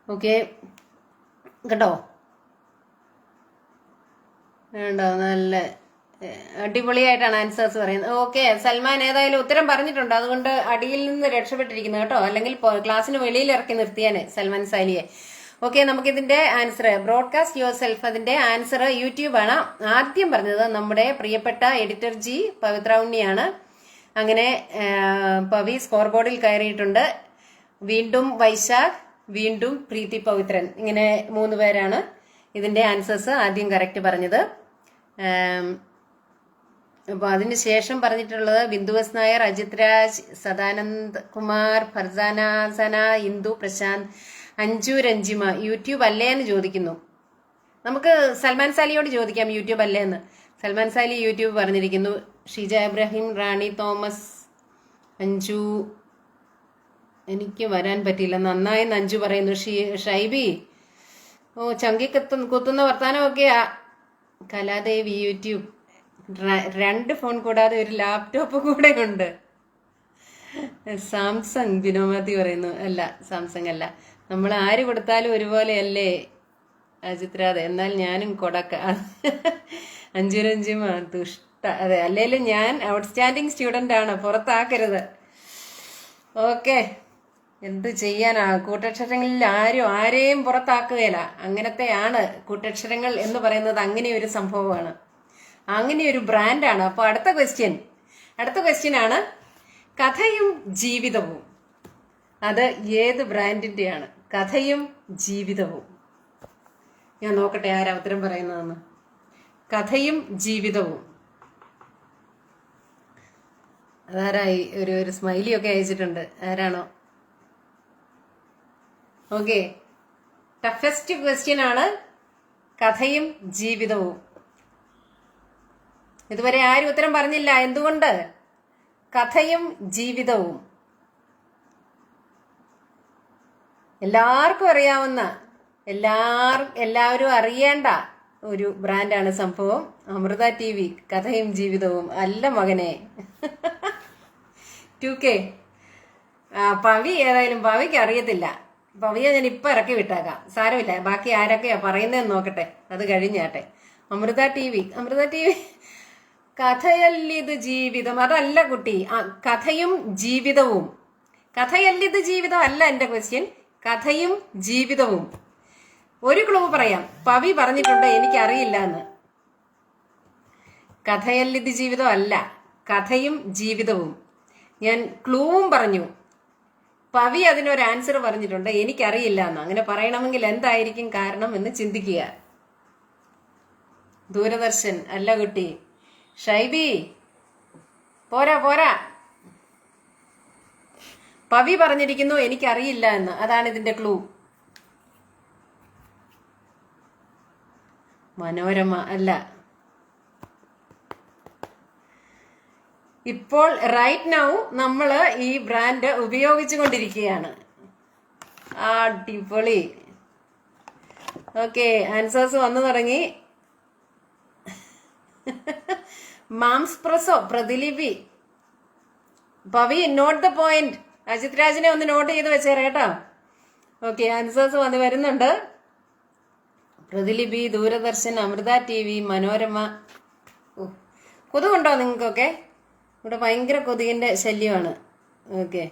ഓക്കെ, കേട്ടോ, വേണ്ടോ? നല്ല അടിപൊളിയായിട്ടാണ് ആൻസേഴ്സ് പറയുന്നത്. ഓക്കെ, സൽമാൻ ഏതായാലും ഉത്തരം പറഞ്ഞിട്ടുണ്ട്, അതുകൊണ്ട് അടിയിൽ നിന്ന് രക്ഷപ്പെട്ടിരിക്കുന്നു കേട്ടോ, അല്ലെങ്കിൽ ക്ലാസ്സിന് വെളിയിൽ ഇറക്കി നിർത്തിയാനെ സൽമാൻ സാലിയെ. ഓക്കെ, നമുക്കിതിന്റെ ആൻസർ ബ്രോഡ്കാസ്റ്റ് യുവർ സെൽഫ്, അതിന്റെ ആൻസർ യൂട്യൂബ് ആണ്. ആദ്യം പറഞ്ഞത് നമ്മുടെ പ്രിയപ്പെട്ട എഡിറ്റർ ജി പവിത്ര ഉണ്ണിയാണ്. അങ്ങനെ പവി സ്കോർ ബോർഡിൽ കയറിയിട്ടുണ്ട്. വീണ്ടും വൈശാഖ്, വീണ്ടും പ്രീതി പവിത്രൻ, ഇങ്ങനെ 3 പേരാണ് ഇതിന്റെ ആൻസേഴ്സ് ആദ്യം കറക്റ്റ് പറഞ്ഞത്. അപ്പൊ അതിനുശേഷം പറഞ്ഞിട്ടുള്ളത് ബിന്ദു എസ് നായർ, അജിത് രാജ്, സദാനന്ദ് കുമാർ, ഫർസാന സന, ഇന്ദു പ്രശാന്ത്, അഞ്ജു രഞ്ജിമ. യൂട്യൂബ് അല്ലേ എന്ന് ചോദിക്കുന്നു. നമുക്ക് സൽമാൻ സാലിയോട് ചോദിക്കാം യൂട്യൂബ് അല്ലേ എന്ന്. സൽമാൻ സാലി യൂട്യൂബ് പറഞ്ഞിരിക്കുന്നു. ഷീജ ഇബ്രാഹിം, റാണി തോമസ്, അഞ്ജു എനിക്ക് വരാൻ പറ്റിയില്ല, നന്നായി അഞ്ജു പറയുന്നു. ഷൈബി, ഓ ചങ്കി കുത്തുന്ന വർത്താനമൊക്കെയാ. കലാദേവി യൂട്യൂബ്, 2 ഫോൺ കൂടാതെ ഒരു ലാപ്ടോപ്പ് കൂടെ ഉണ്ട്. സാംസങ് ബിനോമതി പറയുന്നു. അല്ല, സാംസങ് അല്ല, നമ്മൾ ആര് കൊടുത്താലും ഒരുപോലെയല്ലേ അജിത്രാതെ, എന്നാൽ ഞാനും കൊടക്ക. അഞ്ചുരഞ്ജിമ ദുഷ്ട. അതെ, അല്ലേലും ഞാൻ ഔട്ട്സ്റ്റാൻഡിങ് സ്റ്റുഡന്റ് ആണ്, പുറത്താക്കരുത്. ഓക്കെ, എന്ത് ചെയ്യാനാ, കൂട്ടക്ഷരങ്ങളിൽ ആരെയും പുറത്താക്കുകയില്ല. അങ്ങനത്തെയാണ് കൂട്ടക്ഷരങ്ങൾ എന്ന് പറയുന്നത്. അങ്ങനെ ഒരു സംഭവമാണ്, അങ്ങനെ ഒരു ബ്രാൻഡാണ്. അപ്പൊ അടുത്ത ക്വസ്റ്റ്യൻ ആണ് കഥയും ജീവിതവും. അത് ഏത് ബ്രാൻഡിന്റെയാണ്? കഥയും ജീവിതവും. ഞാൻ നോക്കട്ടെ ആരാ ഉത്തരം പറയുന്നതെന്ന്. കഥയും ജീവിതവും. അതാരായി? ഒരു സ്മൈലി ഒക്കെ അയച്ചിട്ടുണ്ട്. ആരാണോ? ഓക്കെ, ടഫസ്റ്റ് ക്വസ്റ്റ്യൻ ആണ് കഥയും ജീവിതവും. ഇതുവരെ ആരും ഉത്തരം പറഞ്ഞില്ല. എന്തുകൊണ്ട്? കഥയും ജീവിതവും എല്ലാവർക്കും അറിയാവുന്ന, എല്ലാവരും അറിയേണ്ട ഒരു ബ്രാൻഡാണ് സംഭവം. അമൃത TV, കഥയും ജീവിതവും. അല്ല മകനെ. 2K. പവി ഏതായാലും പവിക്ക് അറിയത്തില്ല. പവിയെ ഞാൻ ഇപ്പൊ ഇറക്കി വിട്ടേക്കാം, സാരമില്ല. ബാക്കി ആരൊക്കെയാ പറയുന്നതെന്ന് നോക്കട്ടെ, അത് കഴിഞ്ഞാട്ടെ. അമൃത TV, കഥയല്ലിത് ജീവിതം. അതല്ല കുട്ടി, കഥയും ജീവിതവും. കഥയല്ലിത് ജീവിതം അല്ല എന്റെ ക്വസ്റ്റ്യൻ, കഥയും ജീവിതവും. ഒരു ക്ലൂ പറയാം, പവി പറഞ്ഞിട്ടുണ്ട് എനിക്കറിയില്ല എന്ന്. കഥയല്ലിത് ജീവിതം അല്ല, കഥയും ജീവിതവും. ഞാൻ ക്ലൂവും പറഞ്ഞു, പവി അതിനൊരു ആൻസർ പറഞ്ഞിട്ടുണ്ട് എനിക്കറിയില്ല എന്ന്. അങ്ങനെ പറയണമെങ്കിൽ എന്തായിരിക്കും കാരണം എന്ന് ചിന്തിക്കുക. ദൂരദർശൻ അല്ല കുട്ടി. ഷൈബി, പോരാ. പവി പറഞ്ഞിരിക്കുന്നു എനിക്കറിയില്ല എന്ന്. അതാണ് ഇതിന്റെ ക്ലൂ. മനോരമ അല്ല. ഇപ്പോൾ റൈറ്റ് നൗ നമ്മൾ ഈ ബ്രാൻഡ് ഉപയോഗിച്ചു കൊണ്ടിരിക്കുകയാണ്. അടിപൊളി. ഓക്കെ, ആൻസേഴ്സ് വന്നു തുടങ്ങി. Momspresso, Pratilipi. Pavi note the point. Ajith രാജിനെ ഒന്ന് നോട്ട് ചെയ്ത് വെച്ചേരെ കേട്ടോ. ഓക്കെ, ആൻസേഴ്സ് വരുന്നുണ്ട്. പ്രതിലിപി, ദൂരദർശൻ, അമൃത TV, മനോരമ. കൊതുകുണ്ടോ നിങ്ങൾക്കൊക്കെ? ഇവിടെ ഭയങ്കര കൊതുകിന്റെ ശല്യമാണ്. ഓക്കെ,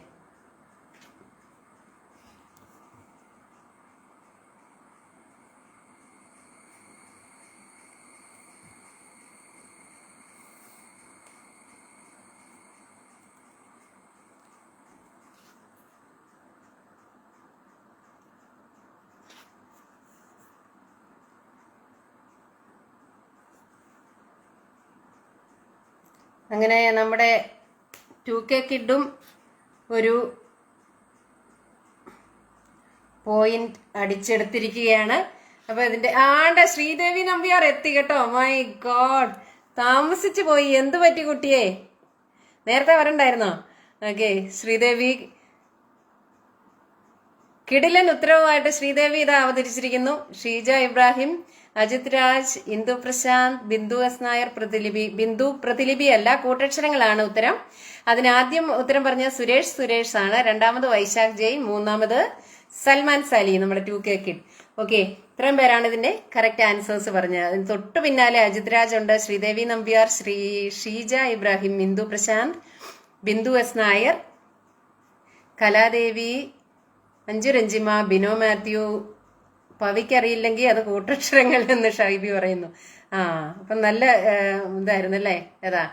അങ്ങനെ നമ്മുടെ 2K കിഡും ഒരു പോയിന്റ് അടിച്ചെടുത്തിരിക്കുകയാണ്. അപ്പൊ ഇതിന്റെ ശ്രീദേവി നമ്പ്യാർ എത്തി കേട്ടോ. മൈ ഗോഡ്, താമസിച്ചു പോയി. എന്തു പറ്റി കുട്ടിയെ? നേരത്തെ വരണ്ടായിരുന്നോ? ഓക്കെ, ശ്രീദേവി കിടിലൻ ഉത്തരവുമായിട്ട് ശ്രീദേവി ഇതാ അവതരിച്ചിരിക്കുന്നു. ഷീജ ഇബ്രാഹിം, അജിത് രാജ്, ഇന്ദു പ്രശാന്ത്, ബിന്ദു എസ് നായർ, പ്രതിലിപി. ബിന്ദു പ്രതിലിപി അല്ല, കൂട്ടക്ഷരങ്ങളാണ് ഉത്തരം. അതിനാദ്യം ഉത്തരം പറഞ്ഞ സുരേഷ് ആണ്. രണ്ടാമത് വൈശാഖ് ജെയിൻ, മൂന്നാമത് സൽമാൻ സാലി, നമ്മുടെ 2K കിഡ്. ഓക്കെ, ഇത്രയും പേരാണ് ഇതിന്റെ കറക്റ്റ് ആൻസേഴ്സ് പറഞ്ഞത്. അതിന് തൊട്ടു പിന്നാലെ അജിത് രാജ് ഉണ്ട്, ശ്രീദേവി നമ്പ്യാർ, ഷീജ ഇബ്രാഹിം, ബിന്ദു പ്രശാന്ത്, ബിന്ദു എസ് നായർ, കലാദേവി, അഞ്ജു രഞ്ജിമ, ബിനോ മാത്യു. പവിക്കറിയില്ലെങ്കിൽ അത് കൂട്ടക്ഷരങ്ങൾ എന്ന് ഷൈബി പറയുന്നു. അപ്പം നല്ല ഇതായിരുന്നു അല്ലേ? ഏതാ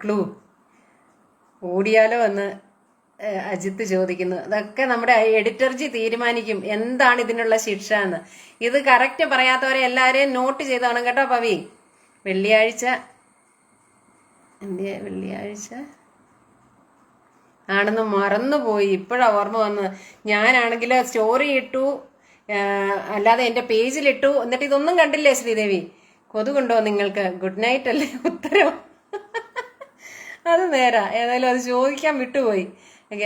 ക്ലൂ? ഓടിയാലോ എന്ന് അജിത്ത് ചോദിക്കുന്നു. അതൊക്കെ നമ്മുടെ എഡിറ്റർജി തീരുമാനിക്കും എന്താണ് ഇതിനുള്ള ശിക്ഷ എന്ന്. ഇത് കറക്റ്റ് പറയാത്തവരെ എല്ലാവരെയും നോട്ട് ചെയ്തോണം കേട്ടോ പവി. വെള്ളിയാഴ്ച ആണെന്ന് മറന്നുപോയി, ഇപ്പോഴാ ഓർമ്മ വന്നത്. ഞാനാണെങ്കിൽ സ്റ്റോറി ഇട്ടു, അല്ലാതെ എന്റെ പേജിലിട്ടു, എന്നിട്ട് ഇതൊന്നും കണ്ടില്ലേ ശ്രീദേവി? കൊതുകുണ്ടോ നിങ്ങൾക്ക്? ഗുഡ് നൈറ്റ് അല്ലേ ഉത്തരം? അത് നേരാ. ഏതായാലും അത് ചോദിക്കാൻ വിട്ടുപോയി.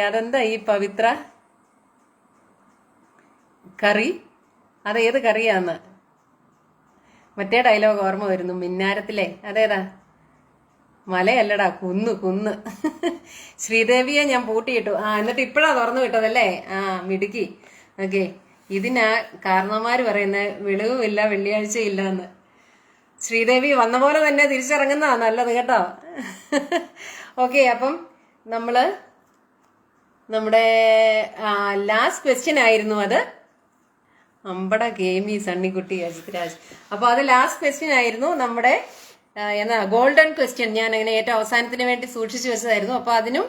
അതെന്താ ഈ പവിത്ര കറി? അത് ഏത് കറിയാന്ന്? മറ്റേ ഡയലോഗ് ഓർമ്മ വരുന്നു, മിന്നാരത്തിലെ. അതേതാ? മലയല്ലടാ, കുന്ന്. ശ്രീദേവിയെ ഞാൻ പൂട്ടിയിട്ടു. എന്നിട്ട് ഇപ്പഴാ തുറന്നു വിട്ടതല്ലേ? മിടുക്കി. ഓക്കെ, ഇതിനാ കാരണന്മാര് പറയുന്നത് വെളിവുമില്ല വെള്ളിയാഴ്ച ഇല്ല എന്ന്. ശ്രീദേവി വന്ന പോലെ തന്നെ തിരിച്ചിറങ്ങുന്നതാ നല്ലത് കേട്ടോ. ഓക്കെ, അപ്പം നമ്മുടെ ലാസ്റ്റ് ക്വസ്റ്റ്യൻ ആയിരുന്നു അത്. അമ്പട ഗെയിമി സണ്ണിക്കുട്ടി അജിത് രാജ്. അപ്പൊ അത് ലാസ്റ്റ് ക്വസ്റ്റ്യൻ ആയിരുന്നു നമ്മുടെ ഗോൾഡൻ ക്വസ്റ്റ്യൻ. ഞാൻ അങ്ങനെ ഏറ്റവും അവസാനത്തിന് വേണ്ടി സൂക്ഷിച്ചു വെച്ചതായിരുന്നു. അപ്പൊ അതിനും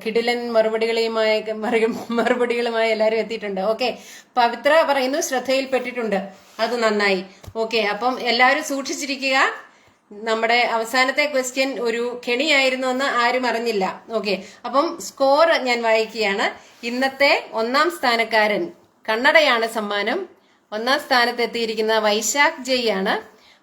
കിടിലൻ മറുപടികളുമായി എല്ലാവരും എത്തിയിട്ടുണ്ട്. ഓക്കെ, പവിത്ര പറയുന്നു ശ്രദ്ധയിൽപ്പെട്ടിട്ടുണ്ട്, അത് നന്നായി. ഓക്കെ, അപ്പം എല്ലാവരും സൂക്ഷിച്ചിരിക്കുക. നമ്മുടെ അവസാനത്തെ ക്വസ്റ്റ്യൻ ഒരു കെണിയായിരുന്നു എന്ന് ആരും അറിഞ്ഞില്ല. ഓക്കെ, അപ്പം സ്കോർ ഞാൻ വായിക്കുകയാണ്. ഇന്നത്തെ 1ാം സ്ഥാനക്കാരൻ കണ്ണടയാണ് സമ്മാനം. 1ാം സ്ഥാനത്ത് എത്തിയിരിക്കുന്ന വൈശാഖ് ജയ് ആണ്.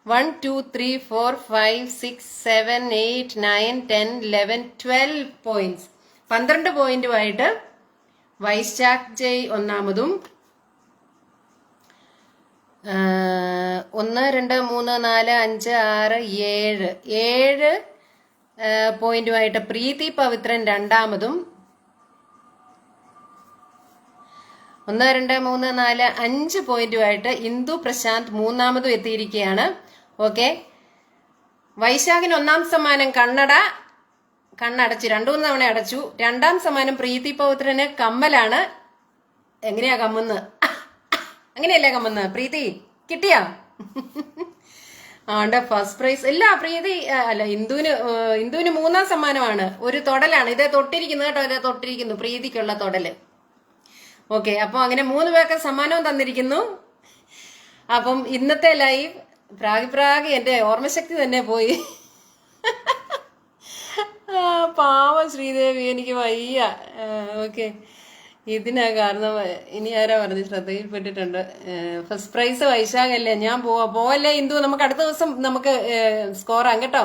1 2 3 4 5 6 7 8 9 10 11 12 പോയിന്റ്സ്. 12 പോയിന്റുമായിട്ട് വൈശാഖ് ജയ് ഒന്നാമതും, 1 2 3 4 5 6 7 പോയിന്റുമായിട്ട് പ്രീതി പവിത്രൻ രണ്ടാമതും, 1 2 3 4 5 പോയിന്റുമായിട്ട് ഇന്ദു പ്രശാന്ത് മൂന്നാമതും എത്തിയിരിക്കുകയാണ്. ഓക്കെ, വൈശാഖിന് 1ാം സമ്മാനം കണ്ണടച്ചു, 2-3 തവണ അടച്ചു. 2ാം സമ്മാനം പ്രീതി പൗത്രന് കമ്മലാണ്. എങ്ങനെയാ കമ്മുന്ന്? അങ്ങനെയല്ലേ കമ്മുന്ന്? പ്രീതി കിട്ടിയാ? ഫസ്റ്റ് പ്രൈസ് ഇല്ല പ്രീതി അല്ല, ഇന്ദുവിന് 3ാം സമ്മാനമാണ്. ഒരു തൊടലാണ്. ഇതേ തൊട്ടിരിക്കുന്നു കേട്ടോ, ഇതേ തൊട്ടിരിക്കുന്നു പ്രീതിക്കുള്ള തൊടല്. ഓക്കെ, അപ്പൊ അങ്ങനെ 3 പേർക്ക് സമ്മാനവും തന്നിരിക്കുന്നു. അപ്പം ഇന്നത്തെ ലൈവ് പ്രാഗി എന്റെ ഓർമ്മശക്തി തന്നെ പോയി. പാവം ശ്രീദേവി, എനിക്ക് വയ്യ. ഓക്കെ, ഇതിനാ കാരണം. ഇനി ആരാ പറഞ്ഞു ശ്രദ്ധയിൽപ്പെട്ടിട്ടുണ്ട്? First prize വൈശാഖല്ലേ? ഞാൻ പോവല്ലേ ഇന്ദു? നമുക്ക് അടുത്ത ദിവസം നമുക്ക് സ്കോറാം കേട്ടോ.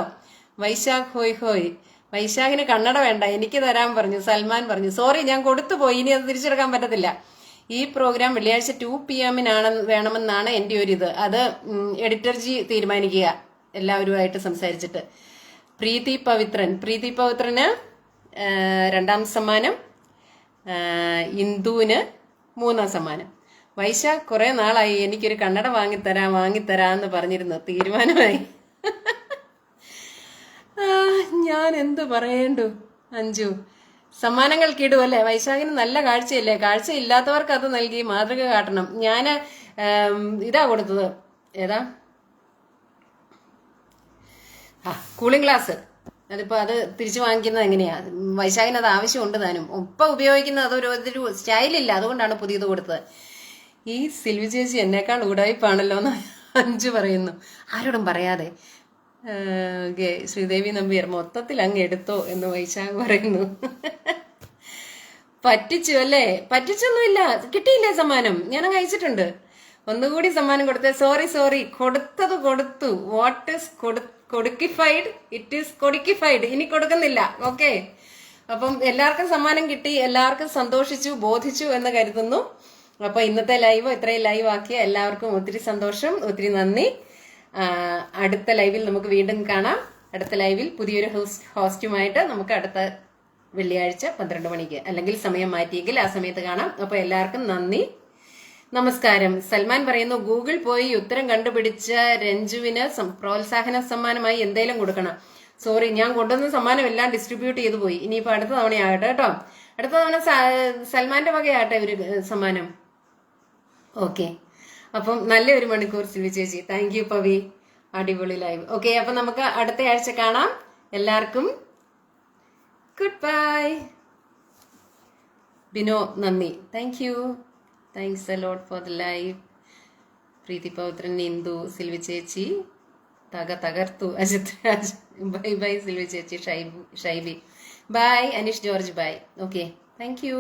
വൈശാഖ് ഹോയ്. വൈശാഖിന് കണ്ണട വേണ്ട, എനിക്ക് തരാൻ പറഞ്ഞു. സൽമാൻ പറഞ്ഞു സോറി, ഞാൻ കൊടുത്തു പോയി, ഇനി അത് തിരിച്ചെടുക്കാൻ പറ്റത്തില്ല. ഈ പ്രോഗ്രാം വെള്ളിയാഴ്ച 2 PM വേണമെന്നാണ് എൻ്റെ ഒരു ഇത്. അത് എഡിറ്റർജി തീരുമാനിക്കുക എല്ലാവരുമായിട്ട് സംസാരിച്ചിട്ട്. പ്രീതി പവിത്രന് 2ാം സമ്മാനം, ഇന്ദുവിന് 3ാം സമ്മാനം. വൈശാഖ് കുറെ നാളായി എനിക്കൊരു കണ്ണട വാങ്ങിത്തരാന്ന് പറഞ്ഞിരുന്നു, തീരുമാനമായി. ഞാൻ എന്ത് പറയേണ്ടു അഞ്ജു? സമ്മാനങ്ങൾക്കിടും അല്ലേ? വൈശാഖിന് നല്ല കാഴ്ചയില്ലേ? കാഴ്ച ഇല്ലാത്തവർക്ക് അത് നൽകി മാതൃക കാട്ടണം. ഞാൻ ഇതാ കൊടുത്തത്, ഏതാ കൂളിംഗ് ഗ്ലാസ്. അതിപ്പോ അത് തിരിച്ചു വാങ്ങിക്കുന്നത് എങ്ങനെയാ? വൈശാഖിന് അത് ആവശ്യമുണ്ട് താനും. ഇപ്പൊ ഉപയോഗിക്കുന്നത് അതൊരു സ്റ്റൈലില്ല, അതുകൊണ്ടാണ് പുതിയത് കൊടുത്തത്. ഈ സിൽവി ചേച്ചി എന്നേക്കാൾ ഉടായിപ്പാണല്ലോ എന്ന് അഞ്ജു പറയുന്നു, ആരോടും പറയാതെ. ശ്രീദേവി നമ്പ്യാർ മൊത്തത്തിൽ അങ്ങ് എടുത്തോ എന്ന് വൈശാഖ് പറയുന്നു. പറ്റിച്ചു അല്ലേ? പറ്റിച്ചൊന്നുമില്ല, കിട്ടിയില്ലേ സമ്മാനം? ഞാനങ്ങ് അയച്ചിട്ടുണ്ട്. ഒന്നുകൂടി സമ്മാനം കൊടുത്തേ. സോറി, കൊടുത്തത് കൊടുത്തു. വാട്ട് ഈസ് കൊടുക്കിഫൈഡ്? ഇറ്റ് ഈസ് കൊടുക്കിഫൈഡ്. ഇനി കൊടുക്കുന്നില്ല. ഓക്കെ, അപ്പം എല്ലാവർക്കും സമ്മാനം കിട്ടി, എല്ലാവർക്കും സന്തോഷിച്ചു, ബോധിച്ചു എന്ന് കരുതുന്നു. അപ്പൊ ഇന്നത്തെ ലൈവ് ഇത്രയും ലൈവ് ആക്കിയ എല്ലാവർക്കും ഒത്തിരി സന്തോഷം, ഒത്തിരി നന്ദി. അടുത്ത ലൈവിൽ നമുക്ക് വീണ്ടും കാണാം. അടുത്ത ലൈവിൽ പുതിയൊരു ഹോസ്റ്റുമായിട്ട് നമുക്ക് അടുത്ത വെള്ളിയാഴ്ച 12 മണിക്ക്, അല്ലെങ്കിൽ സമയം മാറ്റിയെങ്കിൽ ആ സമയത്ത് കാണാം. അപ്പൊ എല്ലാവർക്കും നന്ദി, നമസ്കാരം. സൽമാൻ പറയുന്നു, ഗൂഗിൾ പോയി ഉത്തരം കണ്ടുപിടിച്ച രഞ്ജുവിന് പ്രോത്സാഹന സമ്മാനമായി എന്തേലും കൊടുക്കണം. സോറി, ഞാൻ കൊണ്ടുവന്ന സമ്മാനം എല്ലാം ഡിസ്ട്രിബ്യൂട്ട് ചെയ്തു പോയി. ഇനിയിപ്പോ അടുത്ത തവണയാകട്ടെ കേട്ടോ. അടുത്ത തവണ സൽമാന്റെ വകയാട്ടെ ഒരു സമ്മാനം. ഓക്കെ, അപ്പം നല്ലൊരു മണിക്കൂർ സിൽവി ചേച്ചി. താങ്ക് യു പവി, അടിപൊളി ലൈവ്. ഓക്കെ, അപ്പൊ നമുക്ക് അടുത്ത ആഴ്ച കാണാം. എല്ലാവർക്കും ഗുഡ് ബൈ. ബിനോ നന്ദി, thank you, thanks a lot for the live. Preethi Pavithran, Indu, Silvy ചേച്ചി തകർത്തു. Ajith Raj bye bye. സിൽവി ചേച്ചി, Shaiby bye. Aneesh George bye. Okay, thank U.